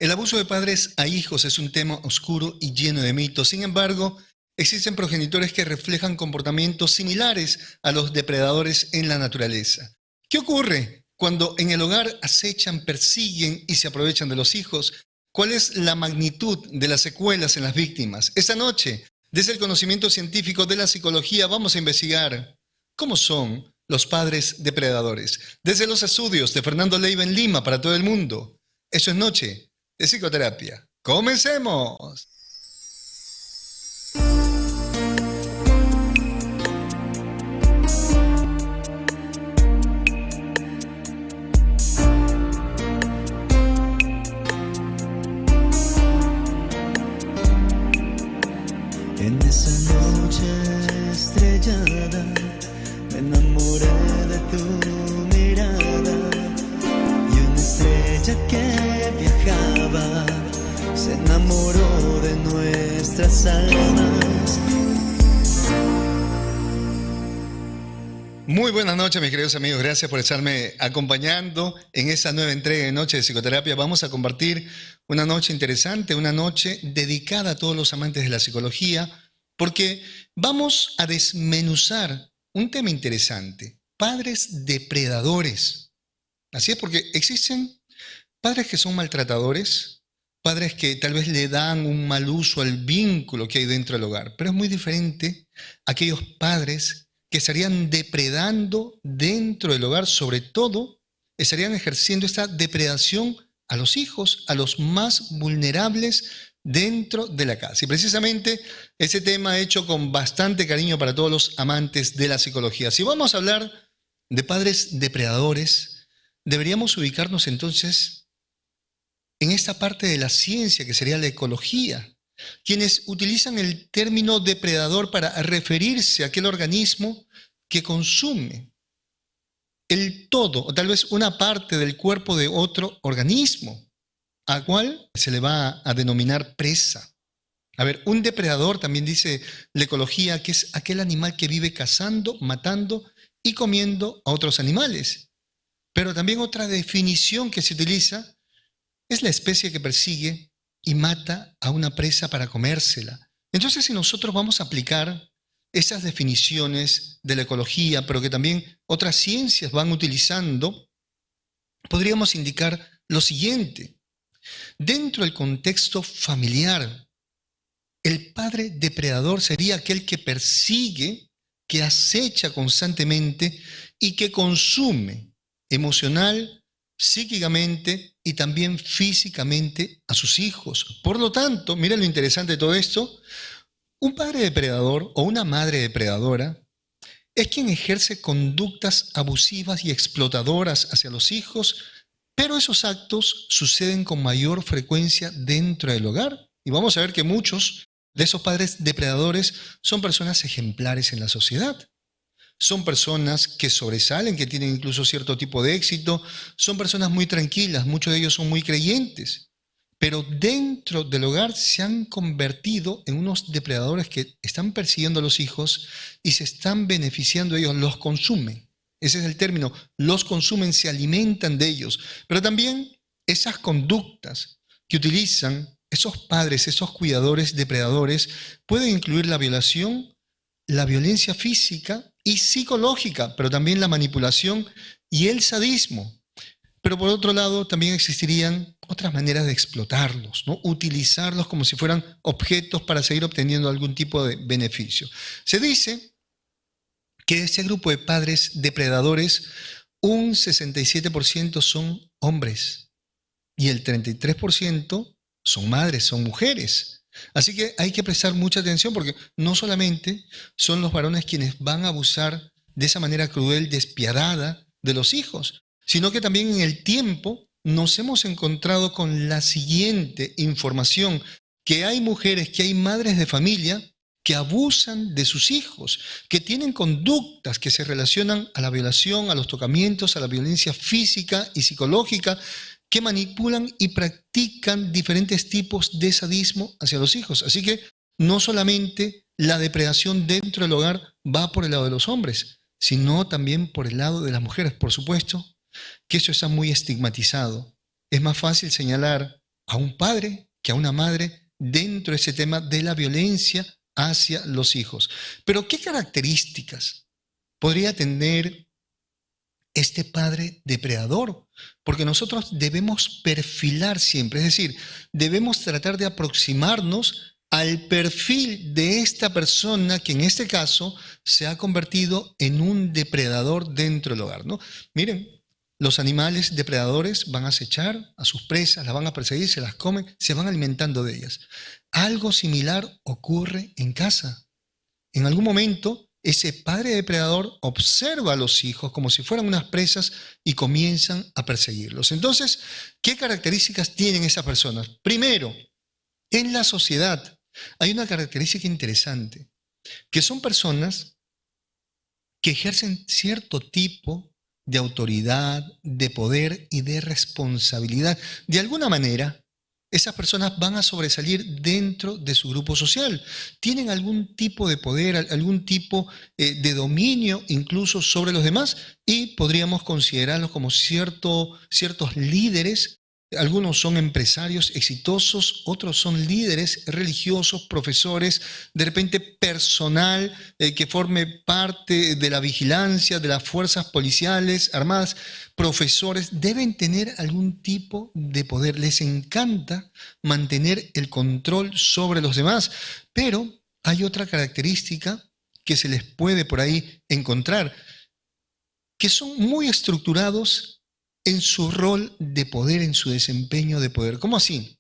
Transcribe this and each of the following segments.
El abuso de padres a hijos es un tema oscuro y lleno de mitos. Sin embargo, existen progenitores que reflejan comportamientos similares a los depredadores en la naturaleza. ¿Qué ocurre cuando en el hogar acechan, persiguen y se aprovechan de los hijos? ¿Cuál es la magnitud de las secuelas en las víctimas? Esta noche, desde el conocimiento científico de la psicología, vamos a investigar cómo son los padres depredadores. Desde los estudios de Fernando Leiva en Lima para todo el mundo. Eso es Noche de Psicoterapia. ¡Comencemos! En esa noche estrellada me enamoré de tu mirada y una estrella que viajaba se enamoró de nuestras almas. Muy buenas noches, mis queridos amigos. Gracias por estarme acompañando en esta nueva entrega de Noche de Psicoterapia. Vamos a compartir una noche interesante, una noche dedicada a todos los amantes de la psicología, porque vamos a desmenuzar un tema interesante: padres depredadores. Así es, porque existen padres que son maltratadores, padres que tal vez le dan un mal uso al vínculo que hay dentro del hogar, pero es muy diferente a aquellos padres que estarían depredando dentro del hogar, sobre todo estarían ejerciendo esta depredación a los hijos, a los más vulnerables dentro de la casa. Y precisamente ese tema hecho con bastante cariño para todos los amantes de la psicología. Si vamos a hablar de padres depredadores, deberíamos ubicarnos entonces en esta parte de la ciencia que sería la ecología, quienes utilizan el término depredador para referirse a aquel organismo que consume el todo, o tal vez una parte del cuerpo de otro organismo, a cual se le va a denominar presa. A ver, un depredador, también dice la ecología, que es aquel animal que vive cazando, matando y comiendo a otros animales. Pero también otra definición que se utiliza es la especie que persigue y mata a una presa para comérsela. Entonces, si nosotros vamos a aplicar esas definiciones de la ecología, pero que también otras ciencias van utilizando, podríamos indicar lo siguiente: dentro del contexto familiar, el padre depredador sería aquel que persigue, que acecha constantemente y que consume emocional, psíquicamente y también físicamente a sus hijos. Por lo tanto, miren lo interesante de todo esto: un padre depredador o una madre depredadora es quien ejerce conductas abusivas y explotadoras hacia los hijos, pero esos actos suceden con mayor frecuencia dentro del hogar. Y vamos a ver que muchos de esos padres depredadores son personas ejemplares en la sociedad. Son personas que sobresalen, que tienen incluso cierto tipo de éxito, son personas muy tranquilas, muchos de ellos son muy creyentes, pero dentro del hogar se han convertido en unos depredadores que están persiguiendo a los hijos y se están beneficiando de ellos, los consumen. Ese es el término, los consumen, se alimentan de ellos. Pero también esas conductas que utilizan esos padres, esos cuidadores depredadores, pueden incluir la violación, la violencia física y psicológica, pero también la manipulación y el sadismo. Pero por otro lado, también existirían otras maneras de explotarlos, ¿no? Utilizarlos como si fueran objetos para seguir obteniendo algún tipo de beneficio. Se dice que de ese grupo de padres depredadores, un 67% son hombres y el 33% son madres, son mujeres. Así que hay que prestar mucha atención, porque no solamente son los varones quienes van a abusar de esa manera cruel, despiadada de los hijos, sino que también en el tiempo nos hemos encontrado con la siguiente información: que hay mujeres, que hay madres de familia que abusan de sus hijos, que tienen conductas que se relacionan a la violación, a los tocamientos, a la violencia física y psicológica, que manipulan y practican diferentes tipos de sadismo hacia los hijos. Así que no solamente la depredación dentro del hogar va por el lado de los hombres, sino también por el lado de las mujeres. Por supuesto que eso está muy estigmatizado. Es más fácil señalar a un padre que a una madre dentro de ese tema de la violencia hacia los hijos. Pero ¿qué características podría tener este padre depredador? Porque nosotros debemos perfilar siempre, es decir, debemos tratar de aproximarnos al perfil de esta persona que en este caso se ha convertido en un depredador dentro del hogar, ¿no? Miren, los animales depredadores van a acechar a sus presas, las van a perseguir, se las comen, se van alimentando de ellas. Algo similar ocurre en casa. En algún momento, ese padre depredador observa a los hijos como si fueran unas presas y comienzan a perseguirlos. Entonces, ¿qué características tienen esas personas? Primero, en la sociedad hay una característica interesante, que son personas que ejercen cierto tipo de autoridad, de poder y de responsabilidad. De alguna manera, esas personas van a sobresalir dentro de su grupo social. Tienen algún tipo de poder, algún tipo de dominio incluso sobre los demás y podríamos considerarlos como ciertos líderes. Algunos son empresarios exitosos, otros son líderes religiosos, profesores, de repente personal que forme parte de la vigilancia de las fuerzas policiales, armadas, profesores, deben tener algún tipo de poder. Les encanta mantener el control sobre los demás, pero hay otra característica que se les puede por ahí encontrar, que son muy estructurados en su rol de poder, en su desempeño de poder. ¿Cómo así?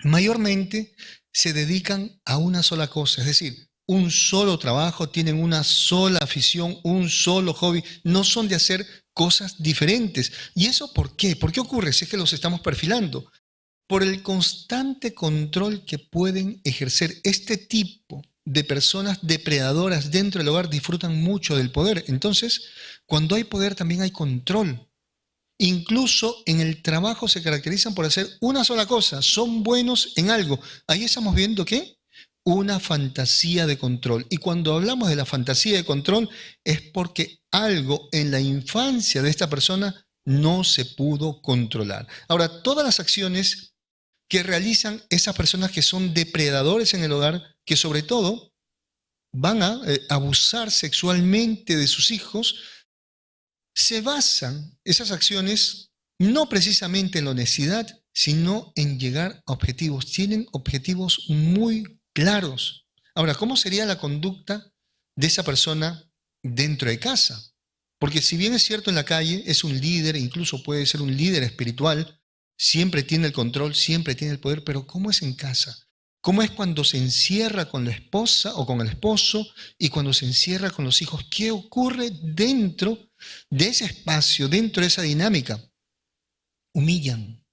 Mayormente se dedican a una sola cosa, es decir, un solo trabajo, tienen una sola afición, un solo hobby, no son de hacer cosas diferentes. ¿Y eso por qué? ¿Por qué ocurre? Si es que los estamos perfilando. Por el constante control que pueden ejercer. Este tipo de personas depredadoras dentro del hogar disfrutan mucho del poder. Entonces, cuando hay poder también hay control. Incluso en el trabajo se caracterizan por hacer una sola cosa, son buenos en algo. Ahí estamos viendo ¿qué? Una fantasía de control. Y cuando hablamos de la fantasía de control es porque algo en la infancia de esta persona no se pudo controlar. Ahora, todas las acciones que realizan esas personas que son depredadores en el hogar, que sobre todo van a abusar sexualmente de sus hijos, se basan esas acciones no precisamente en la honestidad, sino en llegar a objetivos. Tienen objetivos muy claros. Ahora, ¿cómo sería la conducta de esa persona dentro de casa? Porque si bien es cierto en la calle, es un líder, incluso puede ser un líder espiritual, siempre tiene el control, siempre tiene el poder, pero ¿cómo es en casa? ¿Cómo es cuando se encierra con la esposa o con el esposo y cuando se encierra con los hijos? ¿Qué ocurre dentro de ese espacio, dentro de esa dinámica? Humillan,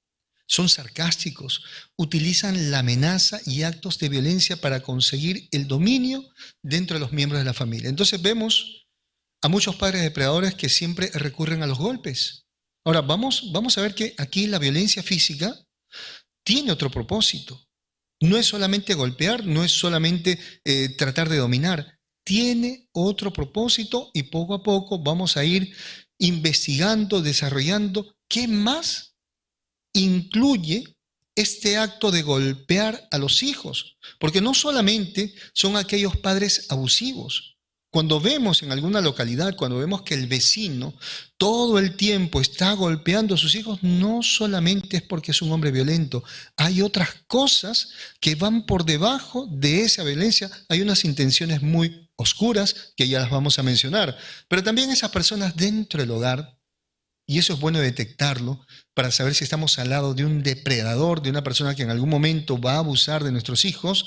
son sarcásticos, utilizan la amenaza y actos de violencia para conseguir el dominio dentro de los miembros de la familia. Entonces vemos a muchos padres depredadores que siempre recurren a los golpes. Ahora, vamos a ver que aquí la violencia física tiene otro propósito. No es solamente golpear, no es solamente tratar de dominar. Tiene otro propósito y poco a poco vamos a ir investigando, desarrollando qué más incluye este acto de golpear a los hijos. Porque no solamente son aquellos padres abusivos. Cuando vemos en alguna localidad, cuando vemos que el vecino todo el tiempo está golpeando a sus hijos, no solamente es porque es un hombre violento, hay otras cosas que van por debajo de esa violencia, hay unas intenciones muy oscuras que ya las vamos a mencionar, pero también esas personas dentro del hogar, y eso es bueno detectarlo para saber si estamos al lado de un depredador, de una persona que en algún momento va a abusar de nuestros hijos,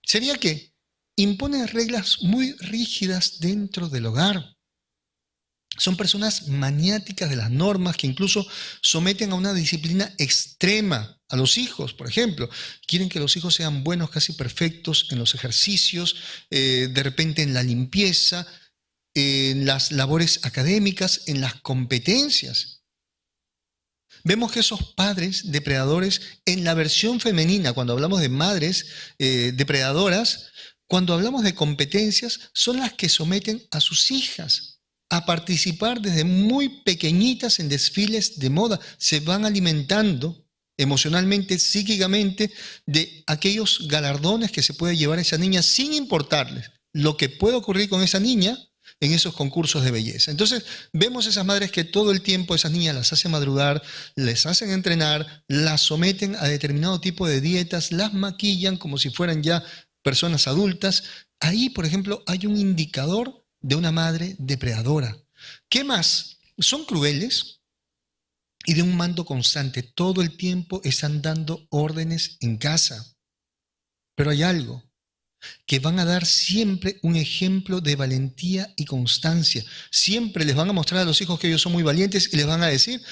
sería que imponen reglas muy rígidas dentro del hogar. Son personas maniáticas de las normas que incluso someten a una disciplina extrema a los hijos. Por ejemplo, quieren que los hijos sean buenos, casi perfectos en los ejercicios, de repente en la limpieza, en las labores académicas, en las competencias. Vemos que esos padres depredadores, en la versión femenina, cuando hablamos de madres depredadoras, cuando hablamos de competencias, son las que someten a sus hijas a participar desde muy pequeñitas en desfiles de moda. Se van alimentando emocionalmente, psíquicamente, de aquellos galardones que se puede llevar esa niña sin importarles lo que puede ocurrir con esa niña en esos concursos de belleza. Entonces, vemos esas madres que todo el tiempo esas niñas las hacen madrugar, les hacen entrenar, las someten a determinado tipo de dietas, las maquillan como si fueran ya personas adultas. Ahí, por ejemplo, hay un indicador de una madre depredadora. ¿Qué más? Son crueles y de un mando constante. Todo el tiempo están dando órdenes en casa. Pero hay algo, que van a dar siempre un ejemplo de valentía y constancia. Siempre les van a mostrar a los hijos que ellos son muy valientes y les van a decir,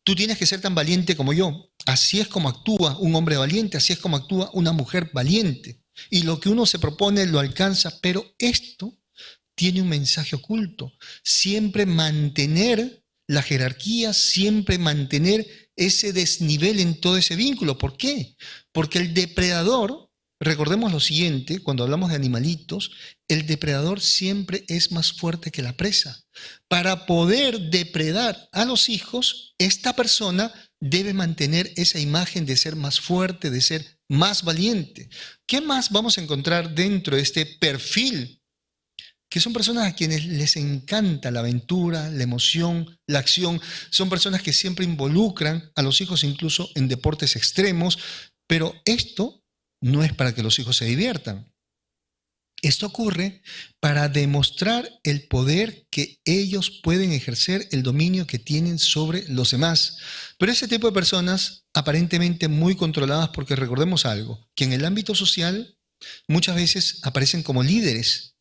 tú tienes que ser tan valiente como yo. Así es como actúa un hombre valiente, así es como actúa una mujer valiente. Y lo que uno se propone lo alcanza, pero esto tiene un mensaje oculto. Siempre mantener la jerarquía, siempre mantener ese desnivel en todo ese vínculo. ¿Por qué? Porque el depredador, recordemos lo siguiente, cuando hablamos de animalitos, el depredador siempre es más fuerte que la presa. Para poder depredar a los hijos, esta persona debe mantener esa imagen de ser más fuerte, de ser más valiente. ¿Qué más vamos a encontrar dentro de este perfil? Que son personas a quienes les encanta la aventura, la emoción, la acción. Son personas que siempre involucran a los hijos incluso en deportes extremos, pero esto no es para que los hijos se diviertan. Esto ocurre para demostrar el poder que ellos pueden ejercer, el dominio que tienen sobre los demás. Pero ese tipo de personas, aparentemente muy controladas, porque recordemos algo, que en el ámbito social muchas veces aparecen como líderes,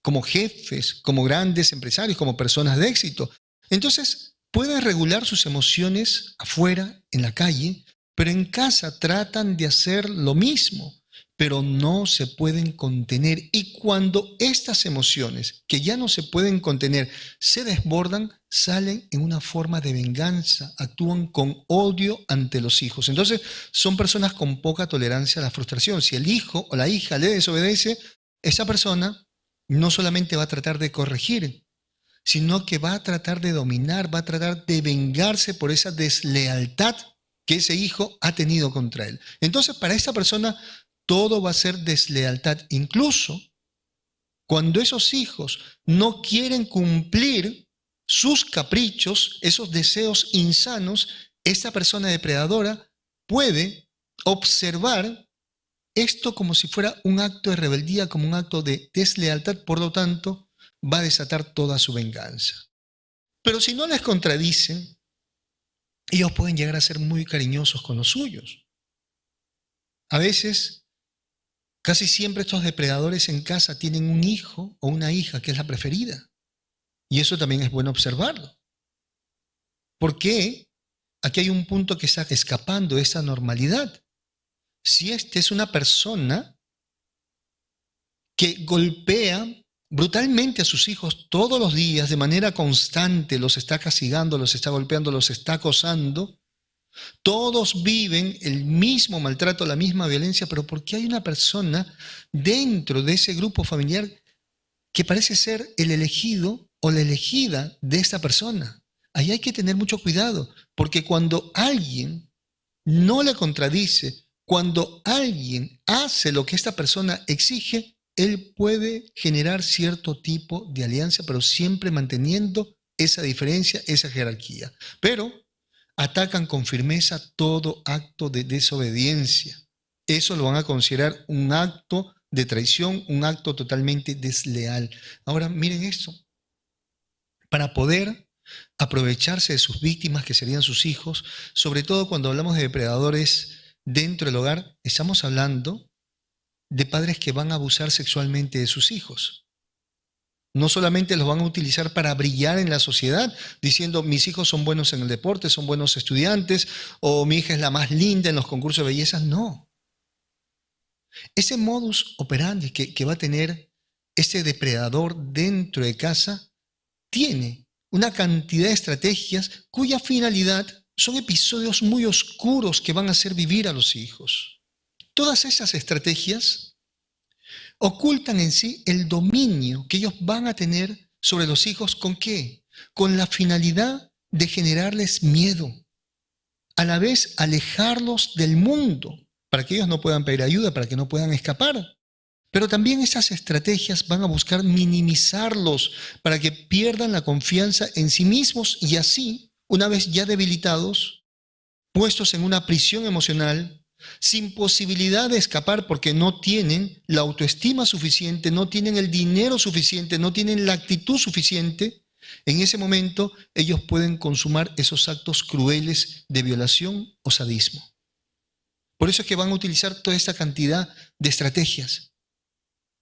como jefes, como grandes empresarios, como personas de éxito. Entonces, pueden regular sus emociones afuera, en la calle, pero en casa tratan de hacer lo mismo, pero no se pueden contener. Y cuando estas emociones, que ya no se pueden contener, se desbordan, salen en una forma de venganza, actúan con odio ante los hijos. Entonces, son personas con poca tolerancia a la frustración. Si el hijo o la hija le desobedece, esa persona no solamente va a tratar de corregir, sino que va a tratar de dominar, va a tratar de vengarse por esa deslealtad que ese hijo ha tenido contra él. Entonces, para esta persona, todo va a ser deslealtad. Incluso cuando esos hijos no quieren cumplir sus caprichos, esos deseos insanos, esta persona depredadora puede observar esto como si fuera un acto de rebeldía, como un acto de deslealtad, por lo tanto, va a desatar toda su venganza. Pero si no les contradicen, ellos pueden llegar a ser muy cariñosos con los suyos. A veces, casi siempre estos depredadores en casa tienen un hijo o una hija que es la preferida. Y eso también es bueno observarlo. ¿Por qué? Aquí hay un punto que está escapando de esa normalidad. Si esta es una persona que golpea brutalmente a sus hijos todos los días, de manera constante, los está castigando, los está golpeando, los está acosando, todos viven el mismo maltrato, la misma violencia, pero ¿por qué hay una persona dentro de ese grupo familiar que parece ser el elegido o la elegida de esta persona? Ahí hay que tener mucho cuidado, porque cuando alguien no le contradice, cuando alguien hace lo que esta persona exige, él puede generar cierto tipo de alianza, pero siempre manteniendo esa diferencia, esa jerarquía. Pero atacan con firmeza todo acto de desobediencia. Eso lo van a considerar un acto de traición, un acto totalmente desleal. Ahora, miren esto. Para poder aprovecharse de sus víctimas, que serían sus hijos, sobre todo cuando hablamos de depredadores dentro del hogar, estamos hablando de padres que van a abusar sexualmente de sus hijos. No solamente los van a utilizar para brillar en la sociedad, diciendo mis hijos son buenos en el deporte, son buenos estudiantes, o mi hija es la más linda en los concursos de belleza. No. Ese modus operandi que va a tener este depredador dentro de casa tiene una cantidad de estrategias cuya finalidad son episodios muy oscuros que van a hacer vivir a los hijos. Todas esas estrategias ocultan en sí el dominio que ellos van a tener sobre los hijos. ¿Con qué? Con la finalidad de generarles miedo. a la vez alejarlos del mundo, para que ellos no puedan pedir ayuda, para que no puedan escapar. Pero también esas estrategias van a buscar minimizarlos para que pierdan la confianza en sí mismos y así, una vez ya debilitados, puestos en una prisión emocional, sin posibilidad de escapar porque no tienen la autoestima suficiente, no tienen el dinero suficiente, no tienen la actitud suficiente, en ese momento ellos pueden consumar esos actos crueles de violación o sadismo. Por eso es que van a utilizar toda esta cantidad de estrategias.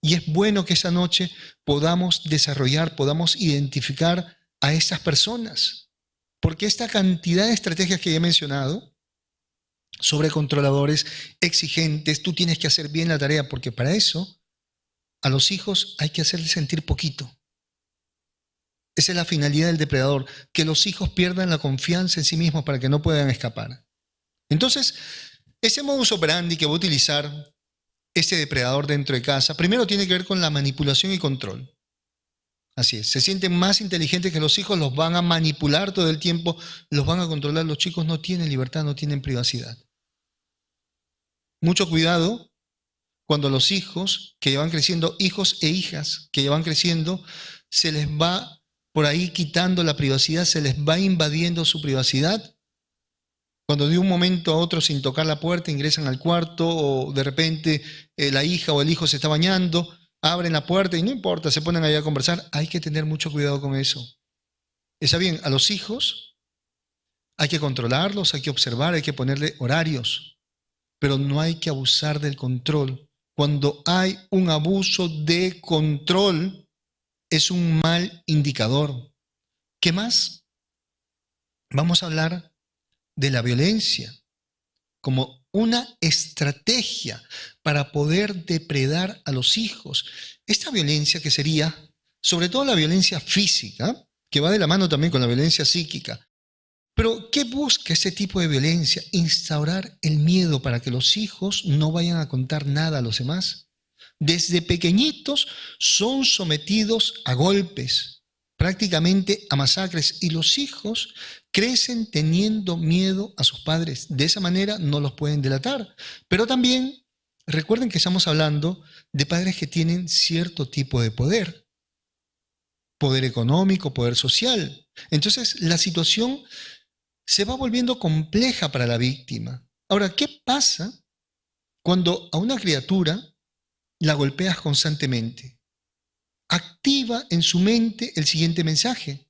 Y es bueno que esa noche podamos desarrollar, podamos identificar a estas personas. Porque esta cantidad de estrategias que ya he mencionado, sobrecontroladores, exigentes, tú tienes que hacer bien la tarea, porque para eso a los hijos hay que hacerles sentir poquito. Esa es la finalidad del depredador, que los hijos pierdan la confianza en sí mismos para que no puedan escapar. Entonces, ese modus operandi que va a utilizar este depredador dentro de casa, primero tiene que ver con la manipulación y control. Así es, se sienten más inteligentes que los hijos, los van a manipular todo el tiempo, los van a controlar. Los chicos no tienen libertad, no tienen privacidad. Mucho cuidado cuando los hijos que van creciendo, hijos e hijas que van creciendo, se les va por ahí quitando la privacidad, se les va invadiendo su privacidad. Cuando de un momento a otro, sin tocar la puerta, ingresan al cuarto o de repente la hija o el hijo se está bañando, abren la puerta y no importa, se ponen ahí a conversar. Hay que tener mucho cuidado con eso. Está bien, a los hijos hay que controlarlos, hay que observar, hay que ponerle horarios, pero no hay que abusar del control. Cuando hay un abuso de control, es un mal indicador. ¿Qué más? Vamos a hablar de la violencia como una estrategia para poder depredar a los hijos. Esta violencia que sería, sobre todo la violencia física, que va de la mano también con la violencia psíquica. Pero, ¿qué busca ese tipo de violencia? Instaurar el miedo para que los hijos no vayan a contar nada a los demás. Desde pequeñitos son sometidos a golpes, prácticamente a masacres, y los hijos crecen teniendo miedo a sus padres. De esa manera no los pueden delatar. Pero también recuerden que estamos hablando de padres que tienen cierto tipo de poder. Poder económico, poder social. Entonces la situación se va volviendo compleja para la víctima. Ahora, ¿qué pasa cuando a una criatura la golpeas constantemente? Activa en su mente el siguiente mensaje.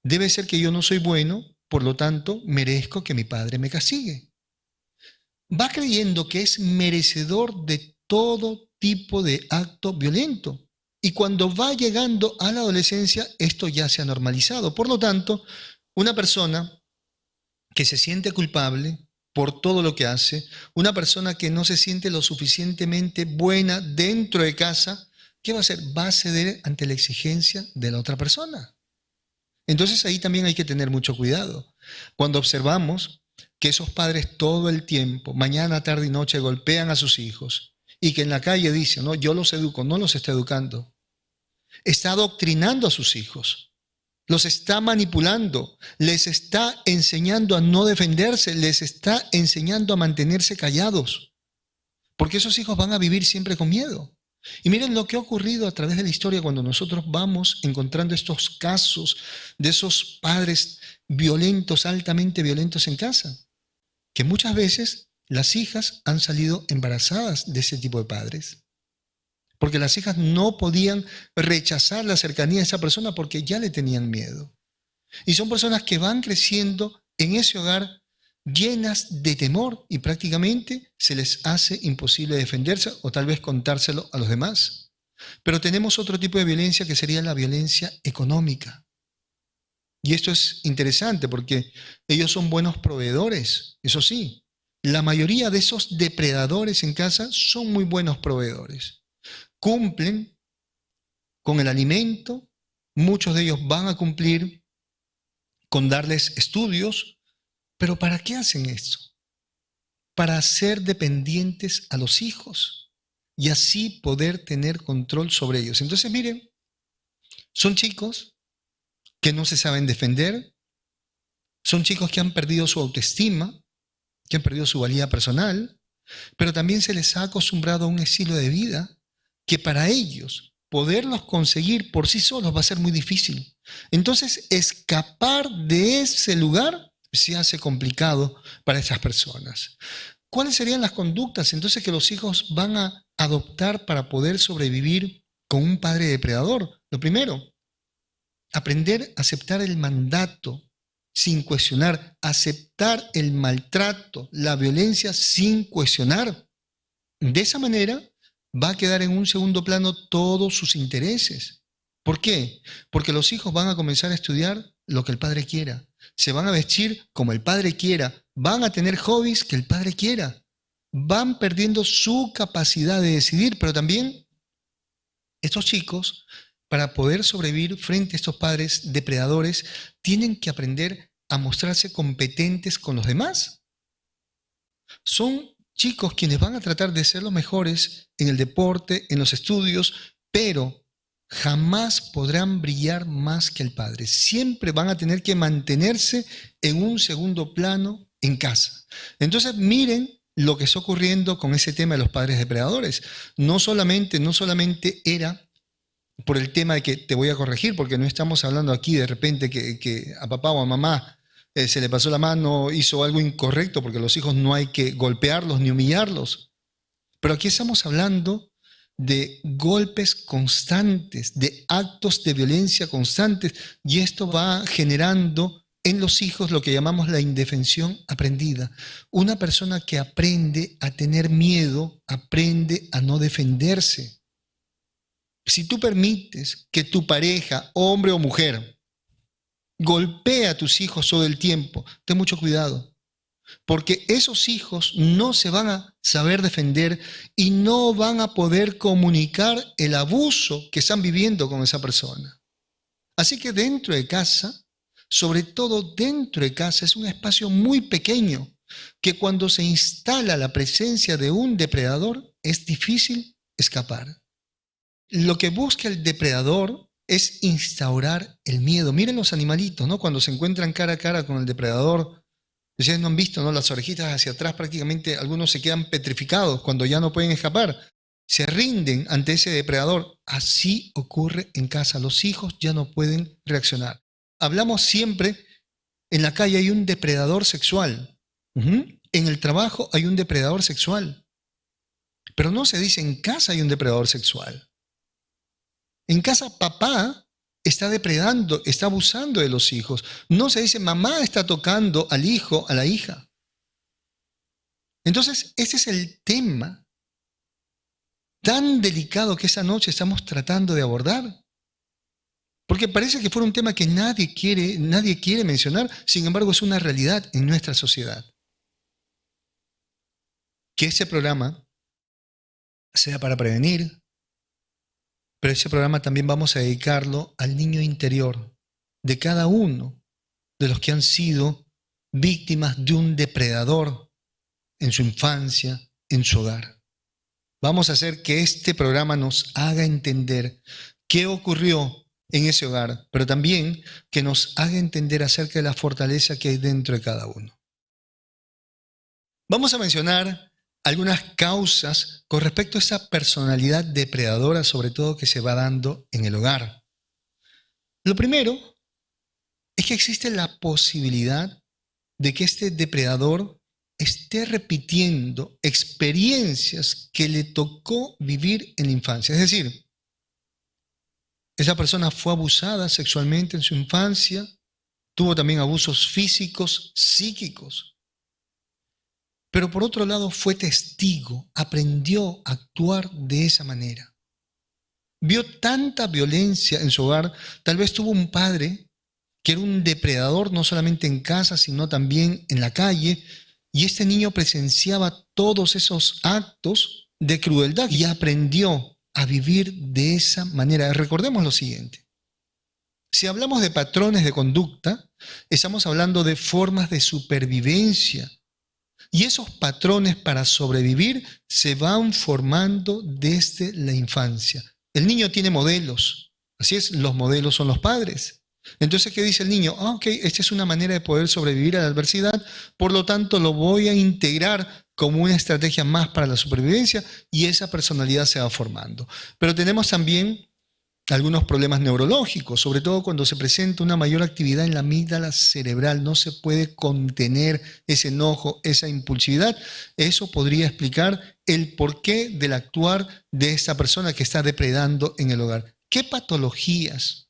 Debe ser que yo no soy bueno, por lo tanto, merezco que mi padre me castigue. Va creyendo que es merecedor de todo tipo de acto violento. Y cuando va llegando a la adolescencia, esto ya se ha normalizado. Por lo tanto, una persona que se siente culpable por todo lo que hace, una persona que no se siente lo suficientemente buena dentro de casa, ¿qué va a hacer? Va a ceder ante la exigencia de la otra persona. Entonces ahí también hay que tener mucho cuidado. Cuando observamos que esos padres todo el tiempo, mañana, tarde y noche, golpean a sus hijos y que en la calle dicen, no, yo los educo, no los está educando. Está adoctrinando a sus hijos. Los está manipulando, les está enseñando a no defenderse, les está enseñando a mantenerse callados. Porque esos hijos van a vivir siempre con miedo. Y miren lo que ha ocurrido a través de la historia cuando nosotros vamos encontrando estos casos de esos padres violentos, altamente violentos en casa. Que muchas veces las hijas han salido embarazadas de ese tipo de padres. Porque las hijas no podían rechazar la cercanía de esa persona porque ya le tenían miedo. Y son personas que van creciendo en ese hogar llenas de temor y prácticamente se les hace imposible defenderse o tal vez contárselo a los demás. Pero tenemos otro tipo de violencia que sería la violencia económica. Y esto es interesante porque ellos son buenos proveedores, eso sí. La mayoría de esos depredadores en casa son muy buenos proveedores. Cumplen con el alimento, muchos de ellos van a cumplir con darles estudios, pero ¿para qué hacen esto? Para hacer dependientes a los hijos y así poder tener control sobre ellos. Entonces, miren, son chicos que no se saben defender, son chicos que han perdido su autoestima, que han perdido su valía personal, pero también se les ha acostumbrado a un estilo de vida que para ellos poderlos conseguir por sí solos va a ser muy difícil. Entonces, escapar de ese lugar se hace complicado para estas personas. ¿Cuáles serían las conductas entonces que los hijos van a adoptar para poder sobrevivir con un padre depredador? Lo primero, aprender a aceptar el mandato sin cuestionar, aceptar el maltrato, la violencia sin cuestionar. De esa manera va a quedar en un segundo plano todos sus intereses. ¿Por qué? Porque los hijos van a comenzar a estudiar lo que el padre quiera, se van a vestir como el padre quiera, van a tener hobbies que el padre quiera, van perdiendo su capacidad de decidir, pero también estos chicos, para poder sobrevivir frente a estos padres depredadores, tienen que aprender a mostrarse competentes con los demás. Son chicos quienes van a tratar de ser los mejores en el deporte, en los estudios, pero jamás podrán brillar más que el padre. Siempre van a tener que mantenerse en un segundo plano en casa. Entonces, miren lo que está ocurriendo con ese tema de los padres depredadores. No solamente era por el tema de que te voy a corregir, porque no estamos hablando aquí de repente que a papá o a mamá se le pasó la mano, hizo algo incorrecto, porque los hijos no hay que golpearlos ni humillarlos. Pero aquí estamos hablando de golpes constantes, de actos de violencia constantes, y esto va generando en los hijos lo que llamamos la indefensión aprendida. Una persona que aprende a tener miedo, aprende a no defenderse. Si tú permites que tu pareja, hombre o mujer, golpee a tus hijos todo el tiempo, ten mucho cuidado, porque esos hijos no se van a saber defender y no van a poder comunicar el abuso que están viviendo con esa persona. Así que dentro de casa, sobre todo dentro de casa, es un espacio muy pequeño que cuando se instala la presencia de un depredador es difícil escapar. Lo que busca el depredador es instaurar el miedo. Miren los animalitos, ¿no? Cuando se encuentran cara a cara con el depredador, ustedes no han visto, ¿no? Las orejitas hacia atrás, prácticamente algunos se quedan petrificados cuando ya no pueden escapar. Se rinden ante ese depredador. Así ocurre en casa. Los hijos ya no pueden reaccionar. Hablamos siempre, en la calle hay un depredador sexual. En el trabajo hay un depredador sexual. Pero no se dice en casa hay un depredador sexual. En casa papá está depredando, está abusando de los hijos. No se dice mamá está tocando al hijo, a la hija. Entonces, ese es el tema tan delicado que esa noche estamos tratando de abordar. Porque parece que fuera un tema que nadie quiere mencionar, sin embargo es una realidad en nuestra sociedad. Que ese programa sea para prevenir, pero ese programa también vamos a dedicarlo al niño interior de cada uno de los que han sido víctimas de un depredador en su infancia, en su hogar. Vamos a hacer que este programa nos haga entender qué ocurrió en ese hogar, pero también que nos haga entender acerca de la fortaleza que hay dentro de cada uno. Vamos a mencionar algunas causas con respecto a esa personalidad depredadora, sobre todo que se va dando en el hogar. Lo primero es que existe la posibilidad de que este depredador esté repitiendo experiencias que le tocó vivir en la infancia. Es decir, esa persona fue abusada sexualmente en su infancia, tuvo también abusos físicos, psíquicos. Pero por otro lado fue testigo, aprendió a actuar de esa manera. Vio tanta violencia en su hogar, tal vez tuvo un padre que era un depredador no solamente en casa, sino también en la calle, y este niño presenciaba todos esos actos de crueldad y aprendió a vivir de esa manera. Recordemos lo siguiente. Si hablamos de patrones de conducta, estamos hablando de formas de supervivencia. Y esos patrones para sobrevivir se van formando desde la infancia. El niño tiene modelos. Así es, los modelos son los padres. Entonces, ¿qué dice el niño? Ok, esta es una manera de poder sobrevivir a la adversidad, por lo tanto lo voy a integrar como una estrategia más para la supervivencia y esa personalidad se va formando. Pero tenemos también algunos problemas neurológicos, sobre todo cuando se presenta una mayor actividad en la amígdala cerebral, no se puede contener ese enojo, esa impulsividad. Eso podría explicar el porqué del actuar de esta persona que está depredando en el hogar. ¿Qué patologías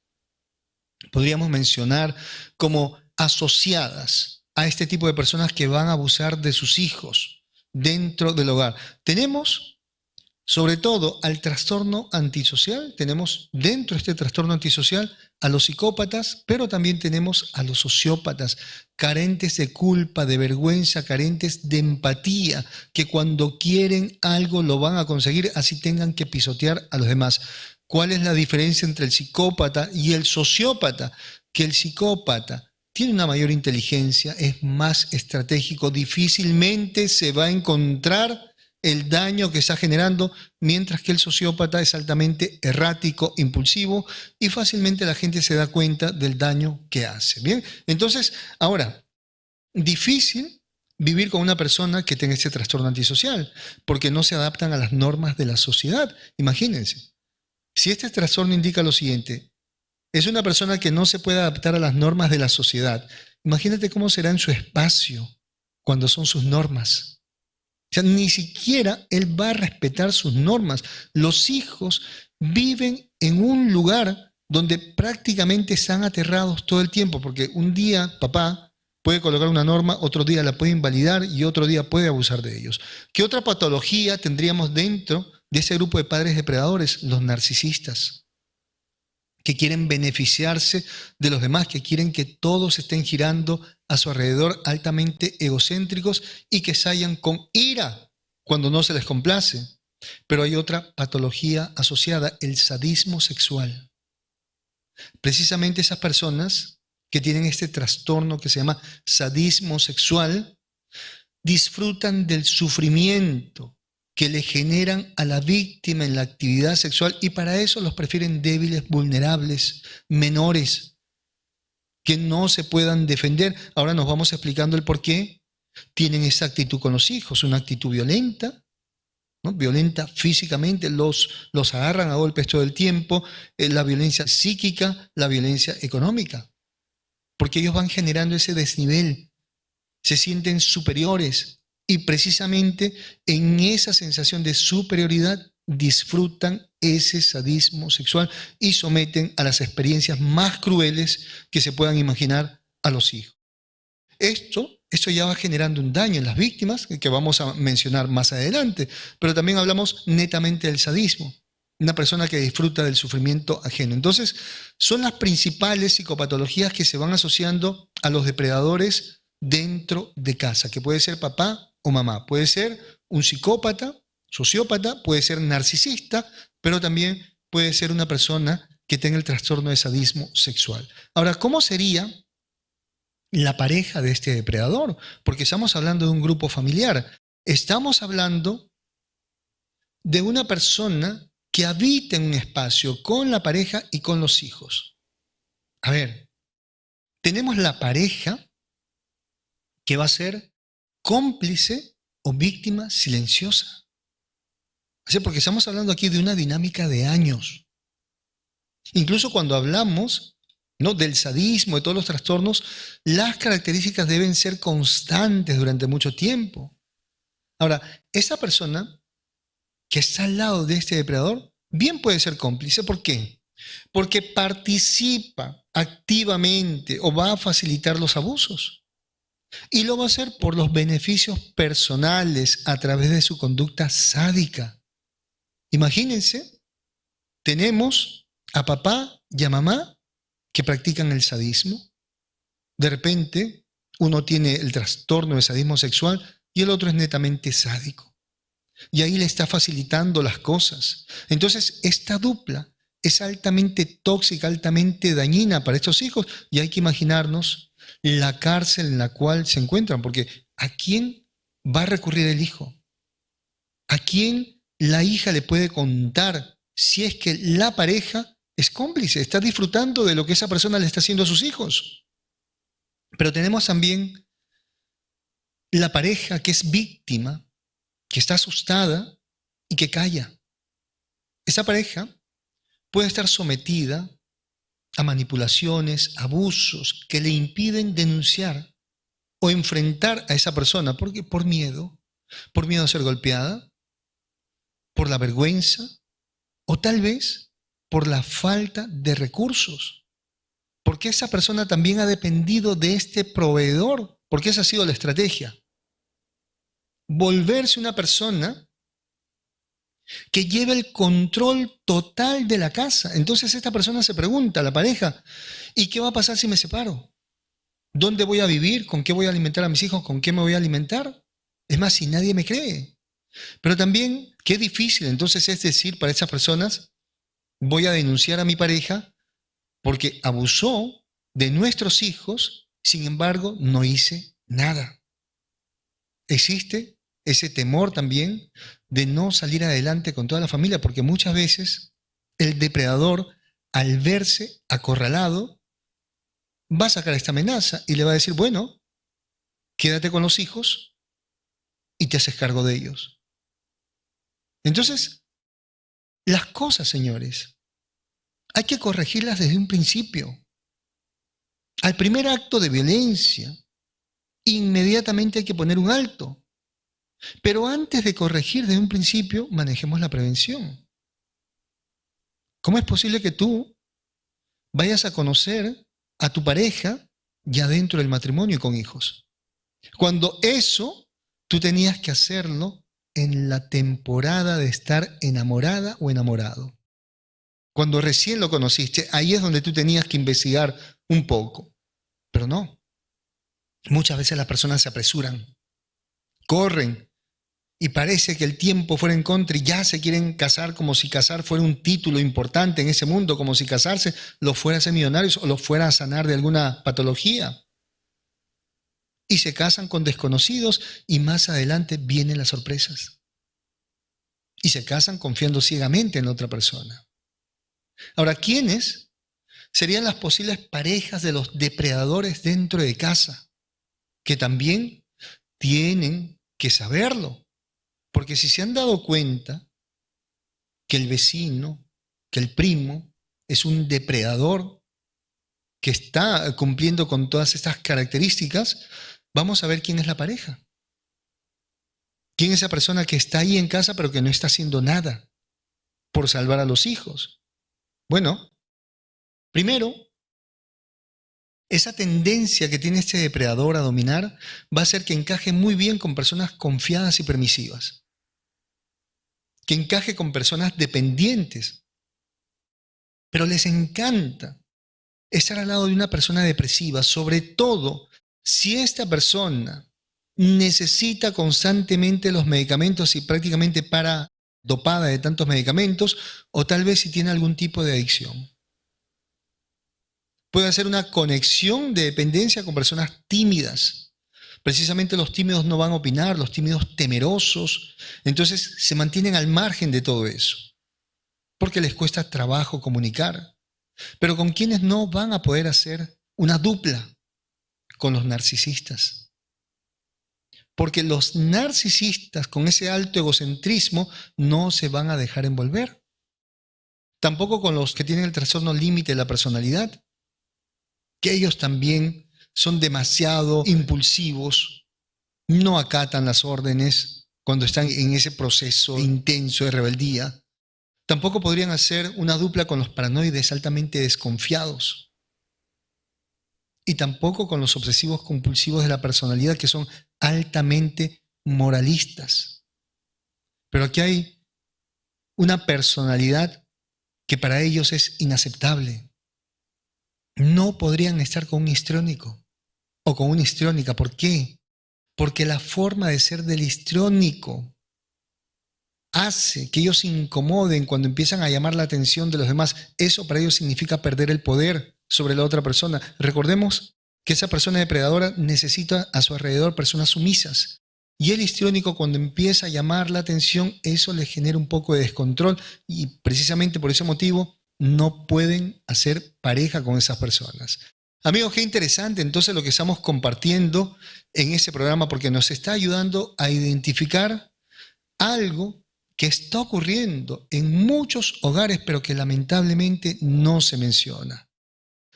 podríamos mencionar como asociadas a este tipo de personas que van a abusar de sus hijos dentro del hogar? Tenemos sobre todo al trastorno antisocial, tenemos dentro de este trastorno antisocial a los psicópatas, pero también tenemos a los sociópatas, carentes de culpa, de vergüenza, carentes de empatía, que cuando quieren algo lo van a conseguir, así tengan que pisotear a los demás. ¿Cuál es la diferencia entre el psicópata y el sociópata? Que el psicópata tiene una mayor inteligencia, es más estratégico, difícilmente se va a encontrar el daño que está generando, mientras que el sociópata es altamente errático, impulsivo y fácilmente la gente se da cuenta del daño que hace. Bien, entonces, ahora, difícil vivir con una persona que tenga este trastorno antisocial, porque no se adaptan a las normas de la sociedad. Imagínense, si este trastorno indica lo siguiente, es una persona que no se puede adaptar a las normas de la sociedad, imagínate cómo será en su espacio cuando son sus normas. O sea, ni siquiera él va a respetar sus normas. Los hijos viven en un lugar donde prácticamente están aterrados todo el tiempo, porque un día papá puede colocar una norma, otro día la puede invalidar y otro día puede abusar de ellos. ¿Qué otra patología tendríamos dentro de ese grupo de padres depredadores? Los narcisistas, que quieren beneficiarse de los demás, que quieren que todos estén girando a su alrededor, altamente egocéntricos y que salgan con ira cuando no se les complace. Pero hay otra patología asociada, el sadismo sexual. Precisamente esas personas que tienen este trastorno que se llama sadismo sexual disfrutan del sufrimiento que le generan a la víctima en la actividad sexual y para eso los prefieren débiles, vulnerables, menores, que no se puedan defender. Ahora nos vamos explicando el por qué tienen esa actitud con los hijos, una actitud violenta, ¿no? Violenta físicamente, los agarran a golpes todo el tiempo, la violencia psíquica, la violencia económica, porque ellos van generando ese desnivel, se sienten superiores. Y precisamente en esa sensación de superioridad disfrutan ese sadismo sexual y someten a las experiencias más crueles que se puedan imaginar a los hijos. Esto ya va generando un daño en las víctimas, que vamos a mencionar más adelante, pero también hablamos netamente del sadismo, una persona que disfruta del sufrimiento ajeno. Entonces, son las principales psicopatologías que se van asociando a los depredadores dentro de casa, que puede ser papá o mamá, puede ser un psicópata, sociópata, puede ser narcisista, pero también puede ser una persona que tenga el trastorno de sadismo sexual. Ahora, ¿cómo sería la pareja de este depredador? Porque estamos hablando de un grupo familiar, estamos hablando de una persona que habita en un espacio con la pareja y con los hijos. A ver, tenemos la pareja que va a ser cómplice o víctima silenciosa. O sea, porque estamos hablando aquí de una dinámica de años. Incluso cuando hablamos, ¿no?, del sadismo, de todos los trastornos, las características deben ser constantes durante mucho tiempo. Ahora, esa persona que está al lado de este depredador bien puede ser cómplice. ¿Por qué? Porque participa activamente o va a facilitar los abusos. Y lo va a hacer por los beneficios personales a través de su conducta sádica. Imagínense, tenemos a papá y a mamá que practican el sadismo. De repente, uno tiene el trastorno de sadismo sexual y el otro es netamente sádico. Y ahí le está facilitando las cosas. Entonces, esta dupla es altamente tóxica, altamente dañina para estos hijos y hay que imaginarnos la cárcel en la cual se encuentran, porque ¿a quién va a recurrir el hijo? ¿A quién la hija le puede contar si es que la pareja es cómplice, está disfrutando de lo que esa persona le está haciendo a sus hijos. Pero tenemos también la pareja que es víctima, que está asustada y que calla. Esa pareja puede estar sometida a manipulaciones, abusos que le impiden denunciar o enfrentar a esa persona. ¿Por qué? Por miedo a ser golpeada, por la vergüenza o tal vez por la falta de recursos. Porque esa persona también ha dependido de este proveedor, porque esa ha sido la estrategia. Volverse una persona que lleve el control total de la casa. Entonces esta persona se pregunta, la pareja, ¿y qué va a pasar si me separo? ¿Dónde voy a vivir? ¿Con qué voy a alimentar a mis hijos? ¿Con qué me voy a alimentar? Es más, si nadie me cree. Pero también, qué difícil entonces es decir para esas personas, voy a denunciar a mi pareja porque abusó de nuestros hijos, sin embargo, no hice nada. Existe ese temor también de no salir adelante con toda la familia, porque muchas veces el depredador, al verse acorralado, va a sacar esta amenaza y le va a decir, bueno, quédate con los hijos y te haces cargo de ellos. Entonces, las cosas, señores, hay que corregirlas desde un principio. Al primer acto de violencia, inmediatamente hay que poner un alto. Pero antes de corregir desde un principio, manejemos la prevención. ¿Cómo es posible que tú vayas a conocer a tu pareja ya dentro del matrimonio y con hijos? Cuando eso tú tenías que hacerlo en la temporada de estar enamorada o enamorado. Cuando recién lo conociste, ahí es donde tú tenías que investigar un poco. Pero no. Muchas veces las personas se apresuran, corren, y parece que el tiempo fuera en contra y ya se quieren casar como si casar fuera un título importante en ese mundo, como si casarse los fuera a hacer millonarios o los fuera a sanar de alguna patología. Y se casan con desconocidos y más adelante vienen las sorpresas. Y se casan confiando ciegamente en otra persona. Ahora, ¿quiénes serían las posibles parejas de los depredadores dentro de casa? Que también tienen que saberlo. Porque si se han dado cuenta que el vecino, que el primo, es un depredador que está cumpliendo con todas estas características, vamos a ver quién es la pareja. ¿Quién es esa persona que está ahí en casa pero que no está haciendo nada por salvar a los hijos? Bueno, primero, esa tendencia que tiene este depredador a dominar va a hacer que encaje muy bien con personas confiadas y permisivas. Que encaje con personas dependientes. Pero les encanta estar al lado de una persona depresiva, sobre todo si esta persona necesita constantemente los medicamentos y prácticamente para dopada de tantos medicamentos, o tal vez si tiene algún tipo de adicción. Puede hacer una conexión de dependencia con personas tímidas. Precisamente los tímidos no van a opinar, los tímidos temerosos, entonces se mantienen al margen de todo eso, porque les cuesta trabajo comunicar. Pero con quienes no van a poder hacer una dupla, con los narcisistas. Porque los narcisistas con ese alto egocentrismo no se van a dejar envolver. Tampoco con los que tienen el trastorno límite de la personalidad, que ellos también son demasiado impulsivos, no acatan las órdenes cuando están en ese proceso intenso de rebeldía. Tampoco podrían hacer una dupla con los paranoides altamente desconfiados. Y tampoco con los obsesivos compulsivos de la personalidad que son altamente moralistas. Pero aquí hay una personalidad que para ellos es inaceptable. No podrían estar con un histriónico o con una histriónica. ¿Por qué? Porque la forma de ser del histriónico hace que ellos se incomoden cuando empiezan a llamar la atención de los demás. Eso para ellos significa perder el poder sobre la otra persona. Recordemos que esa persona depredadora necesita a su alrededor personas sumisas. Y el histriónico, cuando empieza a llamar la atención, eso le genera un poco de descontrol y precisamente por ese motivo no pueden hacer pareja con esas personas. Amigos, qué interesante entonces lo que estamos compartiendo en ese programa, porque nos está ayudando a identificar algo que está ocurriendo en muchos hogares, pero que lamentablemente no se menciona.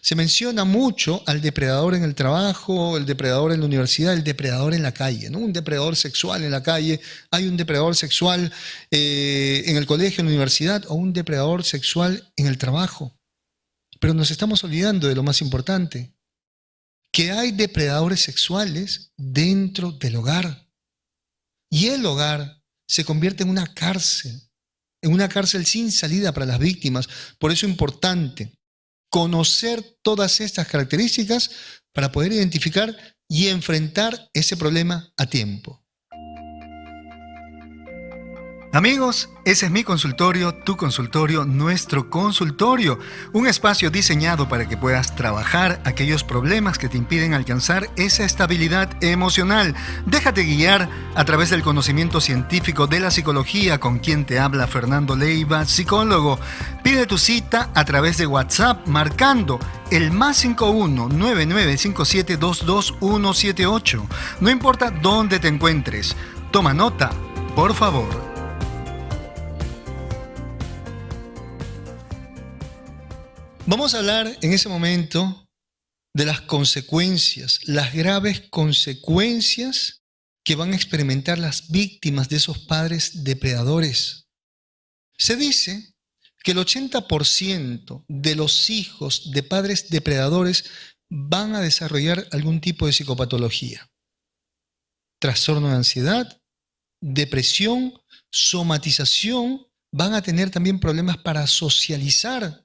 Se menciona mucho al depredador en el trabajo, el depredador en la universidad, el depredador en la calle, ¿no? Un depredador sexual en la calle, hay un depredador sexual en el colegio, en la universidad, o un depredador sexual en el trabajo. Pero nos estamos olvidando de lo más importante, que hay depredadores sexuales dentro del hogar. Y el hogar se convierte en una cárcel sin salida para las víctimas. Por eso es importante conocer todas estas características para poder identificar y enfrentar ese problema a tiempo. Amigos, ese es mi consultorio, tu consultorio, nuestro consultorio. Un espacio diseñado para que puedas trabajar aquellos problemas que te impiden alcanzar esa estabilidad emocional. Déjate guiar a través del conocimiento científico de la psicología, con quien te habla Fernando Leiva, psicólogo. Pide tu cita a través de WhatsApp marcando el +51 9957 22178. No importa dónde te encuentres. Toma nota, por favor. Vamos a hablar en ese momento de las consecuencias, las graves consecuencias que van a experimentar las víctimas de esos padres depredadores. Se dice que el 80% de los hijos de padres depredadores van a desarrollar algún tipo de psicopatología. Trastorno de ansiedad, depresión, somatización, van a tener también problemas para socializar.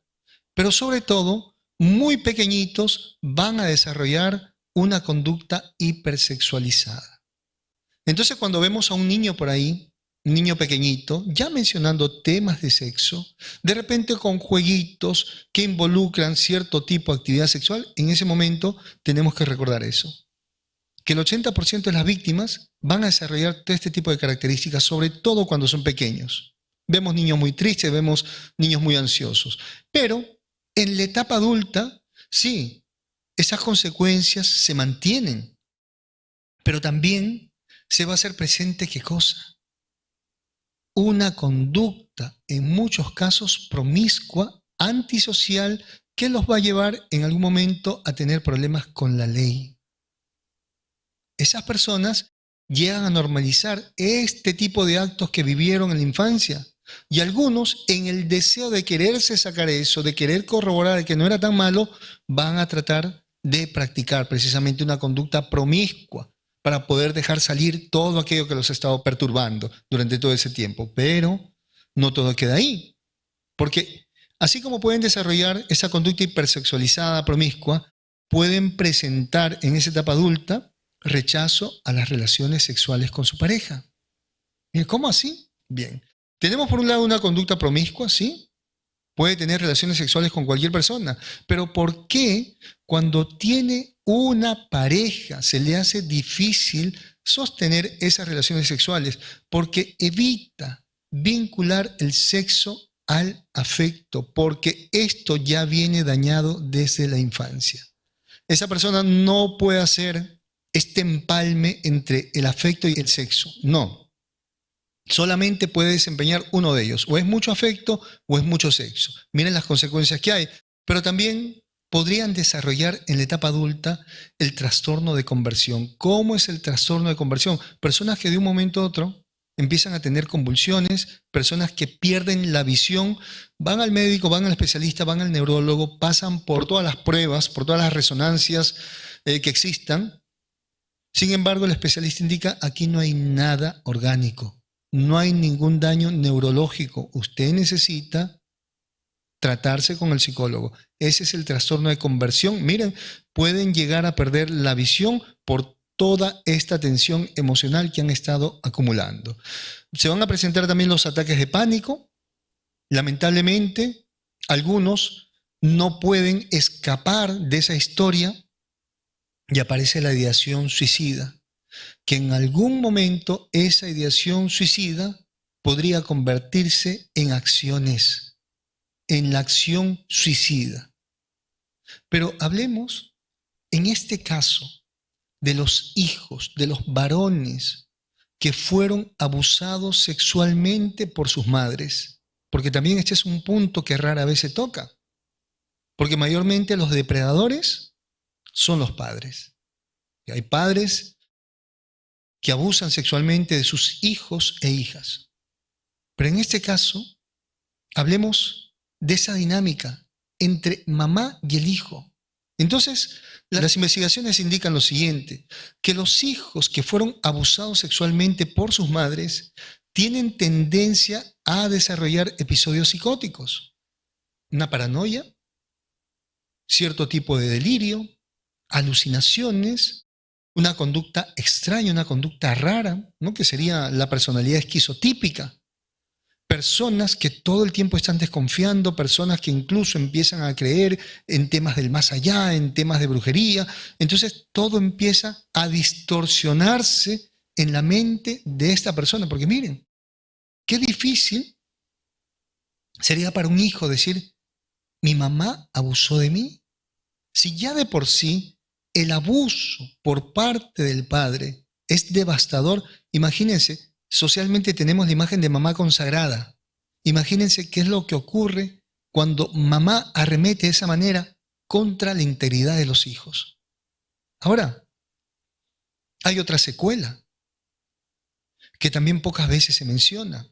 Pero sobre todo, muy pequeñitos van a desarrollar una conducta hipersexualizada. Entonces, cuando vemos a un niño por ahí, un niño pequeñito, ya mencionando temas de sexo, de repente con jueguitos que involucran cierto tipo de actividad sexual, en ese momento tenemos que recordar eso. Que el 80% de las víctimas van a desarrollar todo este tipo de características, sobre todo cuando son pequeños. Vemos niños muy tristes, vemos niños muy ansiosos, pero en la etapa adulta, sí, esas consecuencias se mantienen, pero también se va a hacer presente ¿qué cosa? Una conducta, en muchos casos promiscua, antisocial, que los va a llevar en algún momento a tener problemas con la ley. Esas personas llegan a normalizar este tipo de actos que vivieron en la infancia. Y algunos, en el deseo de quererse sacar eso, de querer corroborar que no era tan malo, van a tratar de practicar precisamente una conducta promiscua para poder dejar salir todo aquello que los ha estado perturbando durante todo ese tiempo. Pero no todo queda ahí, porque así como pueden desarrollar esa conducta hipersexualizada, promiscua, pueden presentar en esa etapa adulta rechazo a las relaciones sexuales con su pareja. ¿Cómo así? Bien. Tenemos por un lado una conducta promiscua, ¿sí? Puede tener relaciones sexuales con cualquier persona, pero ¿por qué cuando tiene una pareja se le hace difícil sostener esas relaciones sexuales? Porque evita vincular el sexo al afecto, porque esto ya viene dañado desde la infancia. Esa persona no puede hacer este empalme entre el afecto y el sexo, no. Solamente puede desempeñar uno de ellos, o es mucho afecto o es mucho sexo. Miren las consecuencias que hay, pero también podrían desarrollar en la etapa adulta el trastorno de conversión. ¿Cómo es el trastorno de conversión? Personas que de un momento a otro empiezan a tener convulsiones, personas que pierden la visión, van al médico, van al especialista, van al neurólogo, pasan por todas las pruebas, por todas las resonancias que existan. Sin embargo, el especialista indica, aquí no hay nada orgánico. No hay ningún daño neurológico. Usted necesita tratarse con el psicólogo. Ese es el trastorno de conversión. Miren, pueden llegar a perder la visión por toda esta tensión emocional que han estado acumulando. Se van a presentar también los ataques de pánico. Lamentablemente, algunos no pueden escapar de esa historia y aparece la ideación suicida, que en algún momento esa ideación suicida podría convertirse en acciones en la acción suicida. Pero hablemos en este caso de los hijos, de los varones que fueron abusados sexualmente por sus madres, porque también este es un punto que rara vez se toca, porque mayormente los depredadores son los padres. Hay padres que abusan sexualmente de sus hijos e hijas. Pero en este caso, hablemos de esa dinámica entre mamá y el hijo. Entonces, las investigaciones indican lo siguiente, que los hijos que fueron abusados sexualmente por sus madres tienen tendencia a desarrollar episodios psicóticos, una paranoia, cierto tipo de delirio, alucinaciones, una conducta extraña, una conducta rara, ¿no? Que sería la personalidad esquizotípica. Personas que todo el tiempo están desconfiando, personas que incluso empiezan a creer en temas del más allá, en temas de brujería. Entonces todo empieza a distorsionarse en la mente de esta persona. Porque miren, qué difícil sería para un hijo decir, mi mamá abusó de mí. Si ya de por sí el abuso por parte del padre es devastador, imagínense, socialmente tenemos la imagen de mamá consagrada. Imagínense qué es lo que ocurre cuando mamá arremete de esa manera contra la integridad de los hijos. Ahora, hay otra secuela que también pocas veces se menciona,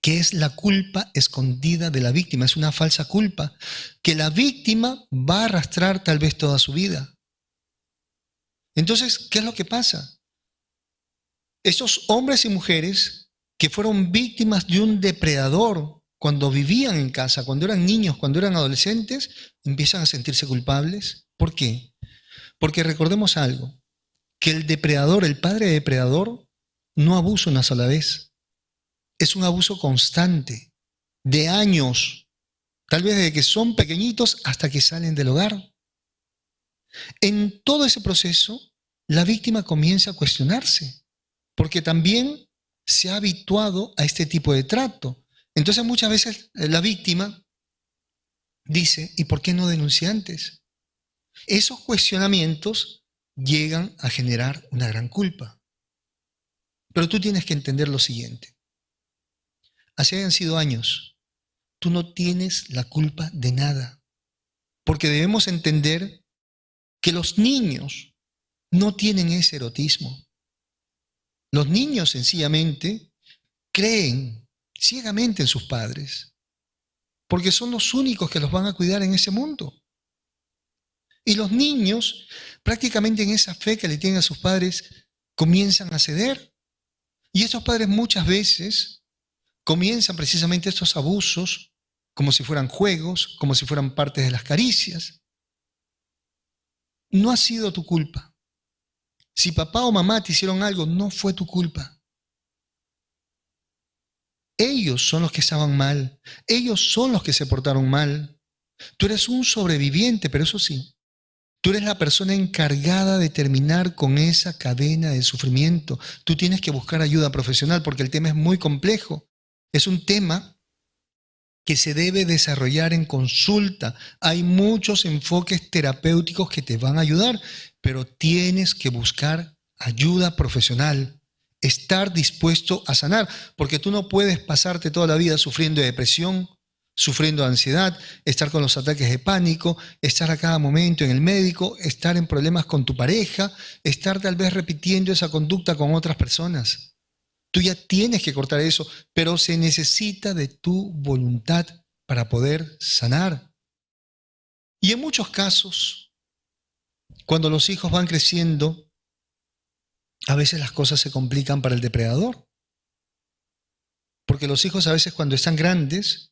que es la culpa escondida de la víctima. Es una falsa culpa que la víctima va a arrastrar tal vez toda su vida. Entonces, ¿qué es lo que pasa? Esos hombres y mujeres que fueron víctimas de un depredador cuando vivían en casa, cuando eran niños, cuando eran adolescentes, empiezan a sentirse culpables. ¿Por qué? Porque recordemos algo, que el depredador, el padre depredador, no abusa una sola vez. Es un abuso constante, de años, tal vez desde que son pequeñitos hasta que salen del hogar. En todo ese proceso, la víctima comienza a cuestionarse, porque también se ha habituado a este tipo de trato. Entonces muchas veces la víctima dice, ¿y por qué no denuncié antes? Esos cuestionamientos llegan a generar una gran culpa. Pero tú tienes que entender lo siguiente. Así hayan sido años, tú no tienes la culpa de nada, porque debemos entender que los niños no tienen ese erotismo. Los niños sencillamente creen ciegamente en sus padres, porque son los únicos que los van a cuidar en ese mundo. Y los niños, prácticamente en esa fe que le tienen a sus padres, comienzan a ceder. Y estos padres muchas veces comienzan precisamente estos abusos como si fueran juegos, como si fueran partes de las caricias. No ha sido tu culpa. Si papá o mamá te hicieron algo, no fue tu culpa. Ellos son los que estaban mal. Ellos son los que se portaron mal. Tú eres un sobreviviente, pero eso sí, tú eres la persona encargada de terminar con esa cadena de sufrimiento. Tú tienes que buscar ayuda profesional porque el tema es muy complejo. Es un tema que se debe desarrollar en consulta. Hay muchos enfoques terapéuticos que te van a ayudar, pero tienes que buscar ayuda profesional, estar dispuesto a sanar, porque tú no puedes pasarte toda la vida sufriendo de depresión, sufriendo de ansiedad, estar con los ataques de pánico, estar a cada momento en el médico, estar en problemas con tu pareja, estar tal vez repitiendo esa conducta con otras personas. Tú ya tienes que cortar eso, pero se necesita de tu voluntad para poder sanar. Y en muchos casos, cuando los hijos van creciendo, a veces las cosas se complican para el depredador. Porque los hijos a veces cuando están grandes,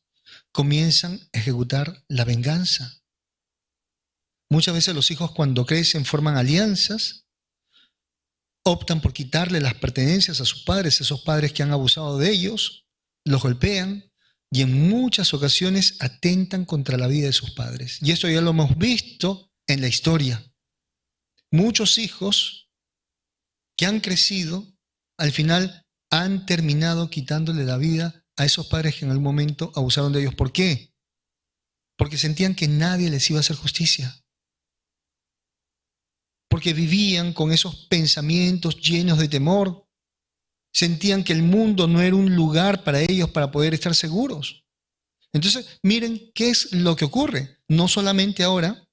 comienzan a ejecutar la venganza. Muchas veces los hijos cuando crecen forman alianzas, optan por quitarle las pertenencias a sus padres, esos padres que han abusado de ellos, los golpean y en muchas ocasiones atentan contra la vida de sus padres. Y esto ya lo hemos visto en la historia. Muchos hijos que han crecido, al final han terminado quitándole la vida a esos padres que en algún momento abusaron de ellos. ¿Por qué? Porque sentían que nadie les iba a hacer justicia. Porque vivían con esos pensamientos llenos de temor. Sentían que el mundo no era un lugar para ellos para poder estar seguros. Entonces, miren qué es lo que ocurre. No solamente ahora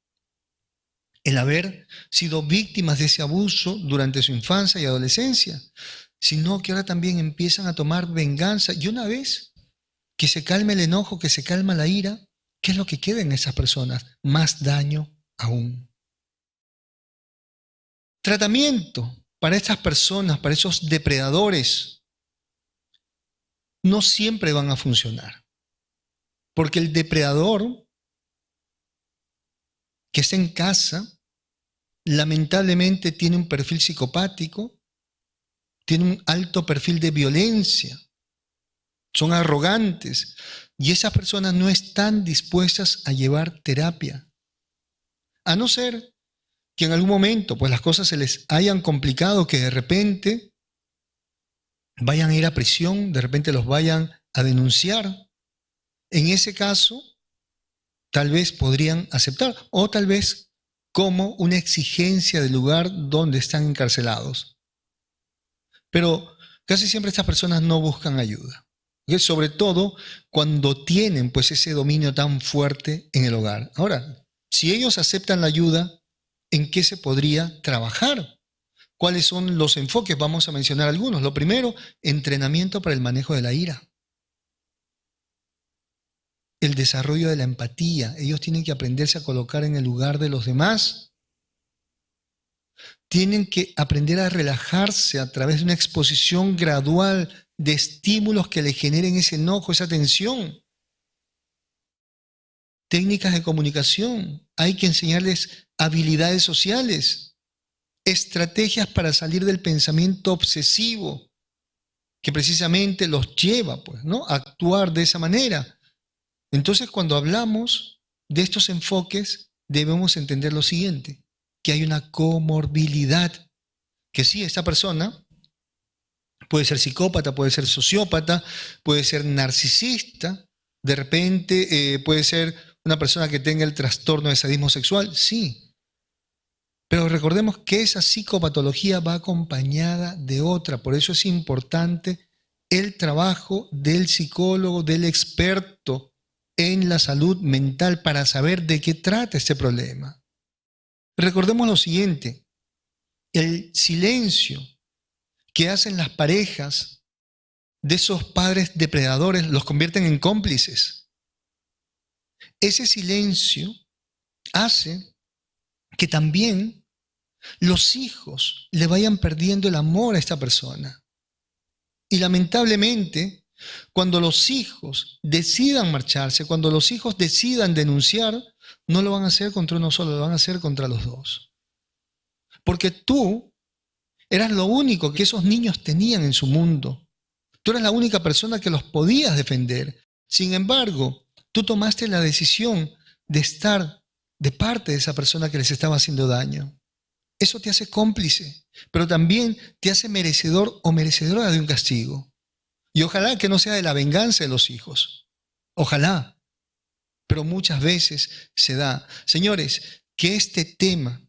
el haber sido víctimas de ese abuso durante su infancia y adolescencia, sino que ahora también empiezan a tomar venganza. Y una vez que se calme el enojo, que se calma la ira, ¿qué es lo que queda en esas personas? Más daño aún. Tratamiento para estas personas, para esos depredadores, no siempre van a funcionar. Porque el depredador que está en casa, lamentablemente tiene un perfil psicopático, tiene un alto perfil de violencia, son arrogantes y esas personas no están dispuestas a llevar terapia. A no ser que en algún momento pues las cosas se les hayan complicado, que de repente vayan a ir a prisión, de repente los vayan a denunciar. En ese caso, tal vez podrían aceptar, o tal vez como una exigencia del lugar donde están encarcelados. Pero casi siempre estas personas no buscan ayuda, ¿okay? Sobre todo cuando tienen pues ese dominio tan fuerte en el hogar. Ahora, si ellos aceptan la ayuda, ¿en qué se podría trabajar? ¿Cuáles son los enfoques? Vamos a mencionar algunos. Lo primero, entrenamiento para el manejo de la ira. El desarrollo de la empatía. Ellos tienen que aprenderse a colocar en el lugar de los demás. Tienen que aprender a relajarse a través de una exposición gradual de estímulos que le generen ese enojo, esa tensión. Técnicas de comunicación. Hay que enseñarles habilidades sociales, estrategias para salir del pensamiento obsesivo que precisamente los lleva pues, ¿no? a actuar de esa manera. Entonces, cuando hablamos de estos enfoques, debemos entender lo siguiente, que hay una comorbilidad, que sí, esta persona puede ser psicópata, puede ser sociópata, puede ser narcisista, de repente puede ser una persona que tenga el trastorno de sadismo sexual, sí. Pero recordemos que esa psicopatología va acompañada de otra, por eso es importante el trabajo del psicólogo, del experto en la salud mental para saber de qué trata este problema. Recordemos lo siguiente, el silencio que hacen las parejas de esos padres depredadores los convierten en cómplices. Ese silencio hace que también los hijos le vayan perdiendo el amor a esta persona. Y lamentablemente, cuando los hijos decidan marcharse, cuando los hijos decidan denunciar, no lo van a hacer contra uno solo, lo van a hacer contra los dos. Porque tú eras lo único que esos niños tenían en su mundo. Tú eras la única persona que los podías defender. Sin embargo, tú tomaste la decisión de estar de parte de esa persona que les estaba haciendo daño. Eso te hace cómplice, pero también te hace merecedor o merecedora de un castigo. Y ojalá que no sea de la venganza de los hijos. Ojalá. Pero muchas veces se da. Señores, que este tema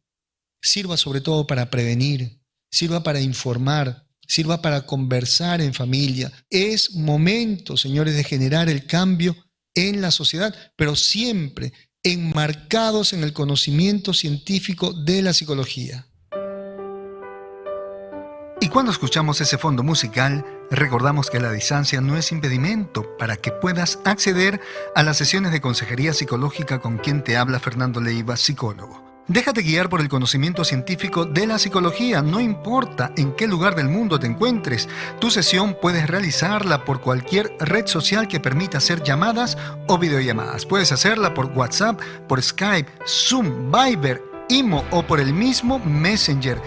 sirva sobre todo para prevenir, sirva para informar, sirva para conversar en familia. Es momento, señores, de generar el cambio en la sociedad, pero siempre enmarcados en el conocimiento científico de la psicología. Y cuando escuchamos ese fondo musical, recordamos que la distancia no es impedimento para que puedas acceder a las sesiones de consejería psicológica con quien te habla Fernando Leiva, psicólogo. Déjate guiar por el conocimiento científico de la psicología, no importa en qué lugar del mundo te encuentres. Tu sesión puedes realizarla por cualquier red social que permita hacer llamadas o videollamadas. Puedes hacerla por WhatsApp, por Skype, Zoom, Viber, Imo o por el mismo Messenger.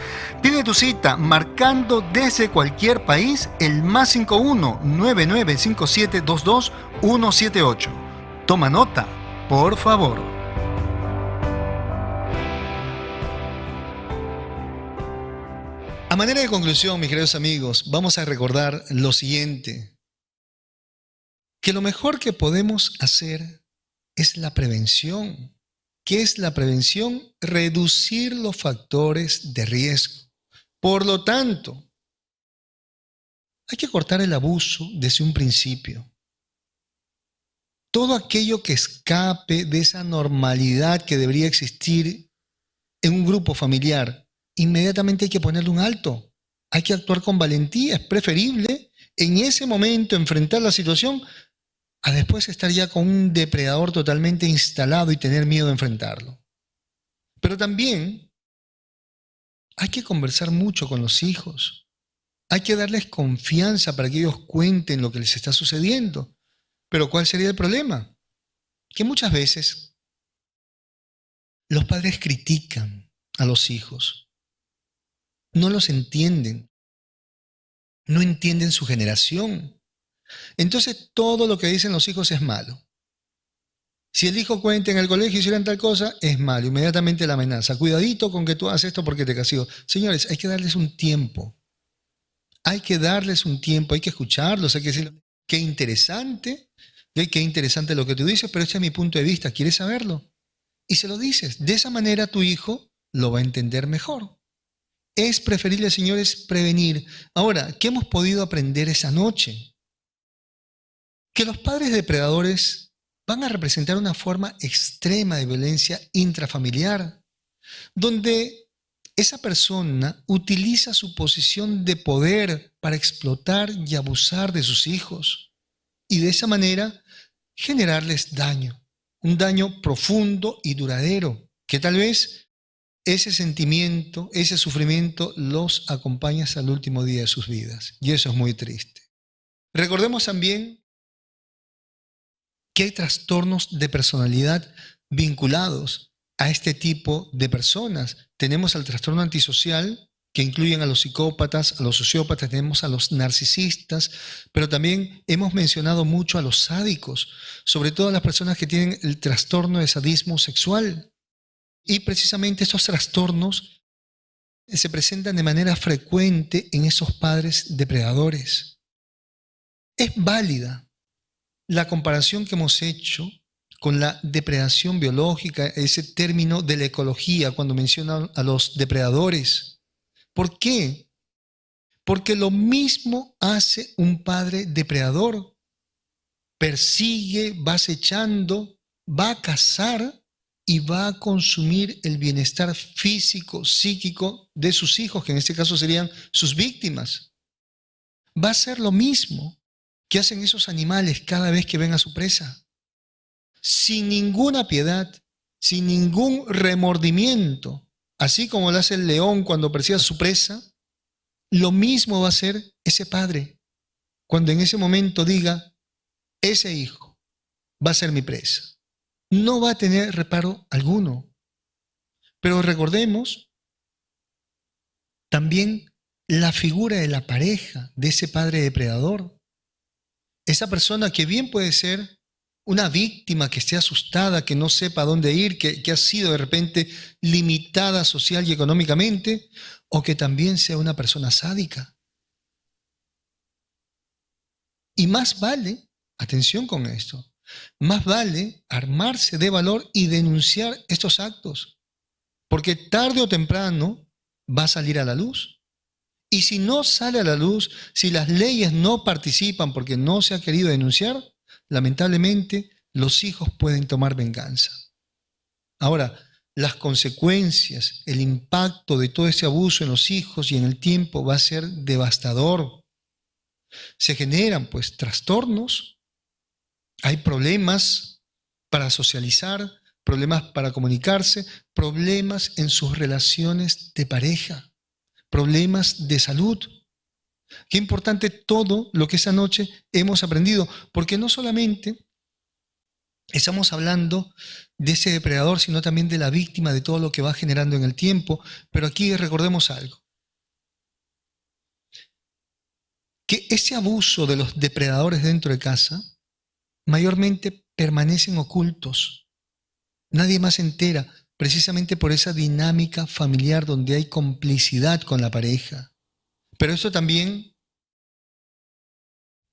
Pide tu cita marcando desde cualquier país el +51 995722 178. Toma nota, por favor. A manera de conclusión, mis queridos amigos, vamos a recordar lo siguiente. que lo mejor que podemos hacer es la prevención. ¿Qué es la prevención? Reducir los factores de riesgo. Por lo tanto, hay que cortar el abuso desde un principio. Todo aquello que escape de esa normalidad que debería existir en un grupo familiar, inmediatamente hay que ponerle un alto. Hay que actuar con valentía. Es preferible en ese momento enfrentar la situación a después estar ya con un depredador totalmente instalado y tener miedo de enfrentarlo. Pero también hay que conversar mucho con los hijos. Hay que darles confianza para que ellos cuenten lo que les está sucediendo. Pero ¿cuál sería el problema? Que muchas veces los padres critican a los hijos, no los entienden, no entienden su generación. Entonces todo lo que dicen los hijos es malo. Si el hijo cuenta en el colegio hicieran tal cosa, es malo. Inmediatamente la amenaza. Cuidadito con que tú hagas esto porque te castigo. Señores, hay que darles un tiempo. Hay que darles un tiempo, hay que escucharlos, hay que decir, qué interesante lo que tú dices, pero este es mi punto de vista, ¿quieres saberlo? Y se lo dices. De esa manera tu hijo lo va a entender mejor. Es preferible, señores, prevenir. Ahora, ¿qué hemos podido aprender esa noche? Que los padres depredadores van a representar una forma extrema de violencia intrafamiliar, donde esa persona utiliza su posición de poder para explotar y abusar de sus hijos y de esa manera generarles daño, un daño profundo y duradero, que tal vez ese sentimiento, ese sufrimiento los acompaña hasta el último día de sus vidas. Y eso es muy triste. Recordemos también que hay trastornos de personalidad vinculados a este tipo de personas. Tenemos al trastorno antisocial, que incluyen a los psicópatas, a los sociópatas, tenemos a los narcisistas, pero también hemos mencionado mucho a los sádicos, sobre todo a las personas que tienen el trastorno de sadismo sexual. Y precisamente estos trastornos se presentan de manera frecuente en esos padres depredadores. Es válida la comparación que hemos hecho con la depredación biológica, ese término de la ecología cuando mencionan a los depredadores. ¿Por qué? Porque lo mismo hace un padre depredador. Persigue, va acechando, va a cazar y va a consumir el bienestar físico, psíquico de sus hijos, que en este caso serían sus víctimas. Va a hacer lo mismo que hacen esos animales cada vez que ven a su presa. Sin ninguna piedad, sin ningún remordimiento, así como lo hace el león cuando persigue a su presa, lo mismo va a hacer ese padre cuando en ese momento diga, ese hijo va a ser mi presa. No va a tener reparo alguno. Pero recordemos también la figura de la pareja de ese padre depredador. Esa persona que bien puede ser una víctima que esté asustada, que no sepa dónde ir, que ha sido de repente limitada social y económicamente, o que también sea una persona sádica. Y más vale, atención con esto, más vale armarse de valor y denunciar estos actos, porque tarde o temprano va a salir a la luz. Y si no sale a la luz, si las leyes no participan porque no se ha querido denunciar, lamentablemente los hijos pueden tomar venganza. Ahora, las consecuencias, el impacto de todo ese abuso en los hijos y en el tiempo va a ser devastador. Se generan pues trastornos, hay problemas para socializar, problemas para comunicarse, problemas en sus relaciones de pareja, problemas de salud. Qué importante todo lo que esa noche hemos aprendido, porque no solamente estamos hablando de ese depredador, sino también de la víctima, de todo lo que va generando en el tiempo. Pero aquí recordemos algo, que ese abuso de los depredadores dentro de casa mayormente permanecen ocultos. Nadie más se entera, precisamente por esa dinámica familiar donde hay complicidad con la pareja. Pero eso también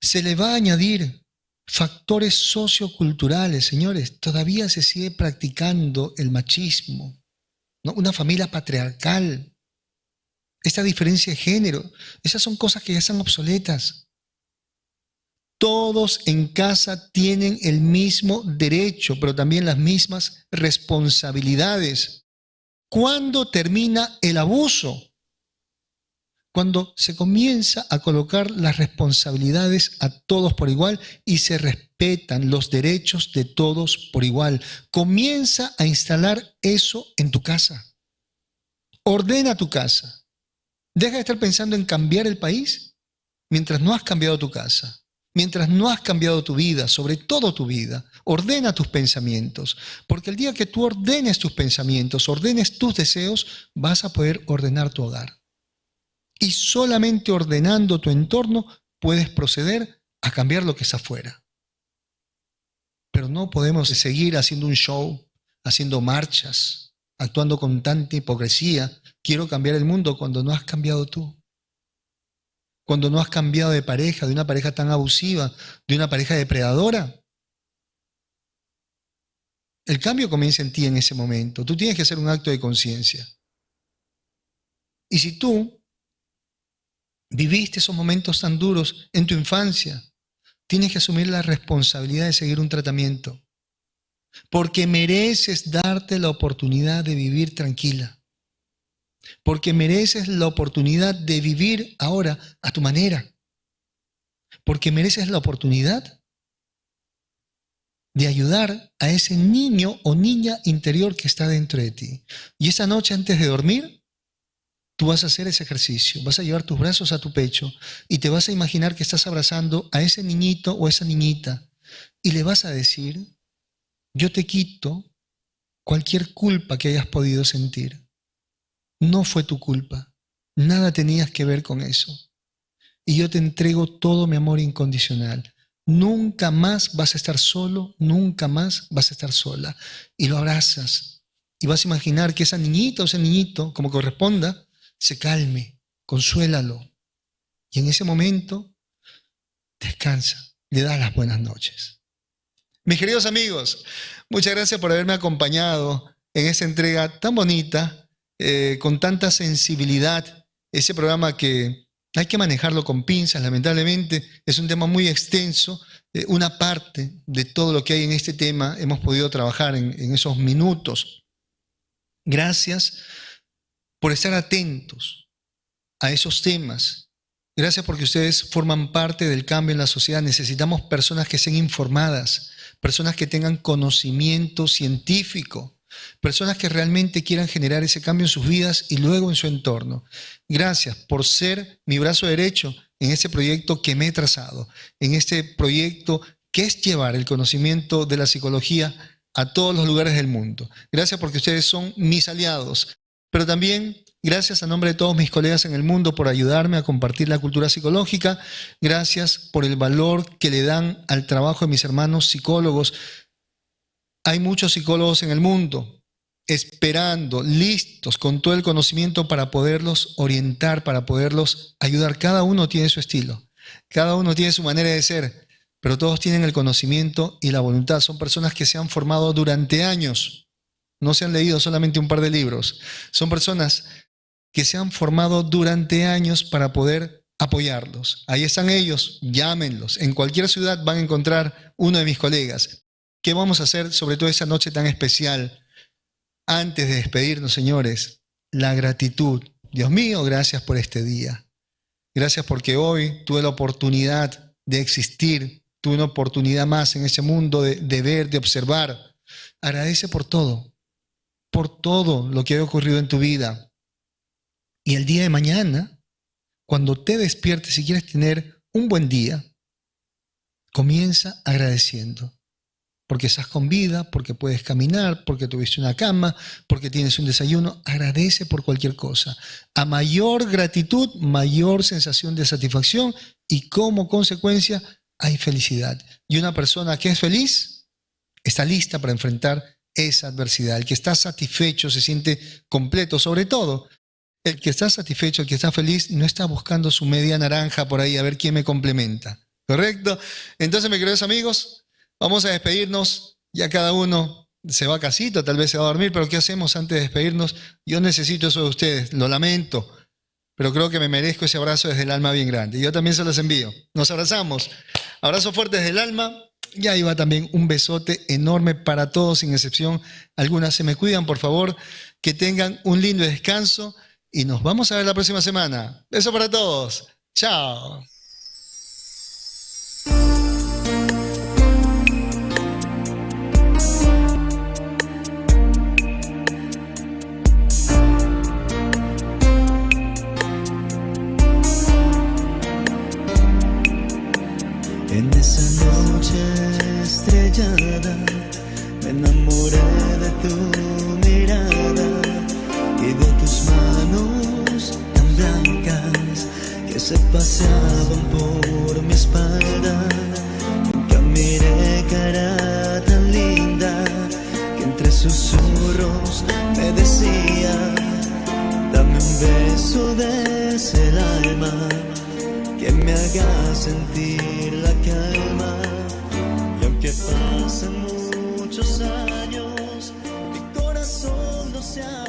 se le va a añadir factores socioculturales, señores. Todavía se sigue practicando el machismo, ¿no? Una familia patriarcal, esta diferencia de género. Esas son cosas que ya están obsoletas. Todos en casa tienen el mismo derecho, pero también las mismas responsabilidades. ¿Cuándo termina el abuso? Cuando se comienza a colocar las responsabilidades a todos por igual y se respetan los derechos de todos por igual. Comienza a instalar eso en tu casa. Ordena tu casa. Deja de estar pensando en cambiar el país mientras no has cambiado tu casa. Mientras no has cambiado tu vida, sobre todo tu vida, ordena tus pensamientos, porque el día que tú ordenes tus pensamientos, ordenes tus deseos, vas a poder ordenar tu hogar. Y solamente ordenando tu entorno puedes proceder a cambiar lo que está afuera. Pero no podemos seguir haciendo un show, haciendo marchas, actuando con tanta hipocresía. Quiero cambiar el mundo cuando no has cambiado tú. Cuando no has cambiado de pareja, de una pareja tan abusiva, de una pareja depredadora. El cambio comienza en ti en ese momento. Tú tienes que hacer un acto de conciencia. Y si tú viviste esos momentos tan duros en tu infancia, tienes que asumir la responsabilidad de seguir un tratamiento. Porque mereces darte la oportunidad de vivir tranquila. Porque mereces la oportunidad de vivir ahora a tu manera. Porque mereces la oportunidad de ayudar a ese niño o niña interior que está dentro de ti. Y esa noche antes de dormir, tú vas a hacer ese ejercicio. Vas a llevar tus brazos a tu pecho y te vas a imaginar que estás abrazando a ese niñito o esa niñita y le vas a decir, yo te quito cualquier culpa que hayas podido sentir. No fue tu culpa, nada tenías que ver con eso. Y yo te entrego todo mi amor incondicional. Nunca más vas a estar solo, nunca más vas a estar sola. Y lo abrazas. Y vas a imaginar que esa niñita o ese niñito, como corresponda, se calme, consuélalo. Y en ese momento, descansa, le das las buenas noches. Mis queridos amigos, muchas gracias por haberme acompañado en esta entrega tan bonita, con tanta sensibilidad, ese programa que hay que manejarlo con pinzas, lamentablemente, es un tema muy extenso, una parte de todo lo que hay en este tema hemos podido trabajar en esos minutos. Gracias por estar atentos a esos temas, gracias porque ustedes forman parte del cambio en la sociedad. Necesitamos personas que sean informadas, personas que tengan conocimiento científico, personas que realmente quieran generar ese cambio en sus vidas y luego en su entorno. Gracias por ser mi brazo derecho en este proyecto que me he trazado, en este proyecto que es llevar el conocimiento de la psicología a todos los lugares del mundo. Gracias porque ustedes son mis aliados, pero también gracias a nombre de todos mis colegas en el mundo por ayudarme a compartir la cultura psicológica. Gracias por el valor que le dan al trabajo de mis hermanos psicólogos. Hay muchos psicólogos en el mundo esperando, listos, con todo el conocimiento para poderlos orientar, para poderlos ayudar. Cada uno tiene su estilo, cada uno tiene su manera de ser, pero todos tienen el conocimiento y la voluntad. Son personas que se han formado durante años, no se han leído solamente un par de libros. Son personas que se han formado durante años para poder apoyarlos. Ahí están ellos, llámenlos. En cualquier ciudad van a encontrar uno de mis colegas. ¿Qué vamos a hacer sobre todo esa noche tan especial? Antes de despedirnos, señores, la gratitud. Dios mío, gracias por este día. Gracias porque hoy tuve la oportunidad de existir, tuve una oportunidad más en ese mundo de ver, de observar. Agradece por todo lo que ha ocurrido en tu vida. Y el día de mañana, cuando te despiertes y quieres tener un buen día, comienza agradeciendo. Porque estás con vida, porque puedes caminar, porque tuviste una cama, porque tienes un desayuno. Agradece por cualquier cosa. A mayor gratitud, mayor sensación de satisfacción y como consecuencia hay felicidad. Y una persona que es feliz está lista para enfrentar esa adversidad. El que está satisfecho se siente completo. Sobre todo, el que está satisfecho, el que está feliz, no está buscando su media naranja por ahí a ver quién me complementa. ¿Correcto? Entonces, mis queridos amigos, vamos a despedirnos. Ya cada uno se va a casita, tal vez se va a dormir, pero ¿qué hacemos antes de despedirnos? Yo necesito eso de ustedes, lo lamento, pero creo que me merezco ese abrazo desde el alma bien grande. Y yo también se los envío. Nos abrazamos. Abrazo fuerte desde el alma. Y ahí va también un besote enorme para todos, sin excepción alguna. Se me cuidan, por favor. Que tengan un lindo descanso y nos vamos a ver la próxima semana. Beso para todos. Chao. En esa noche estrellada me enamoré de tu mirada y de tus manos tan blancas que se paseaban por mi espalda. Nunca miré cara tan linda que entre susurros me decía: dame un beso desde el alma que me haga sentir la calma. Y aunque pasen muchos años, mi corazón no se ha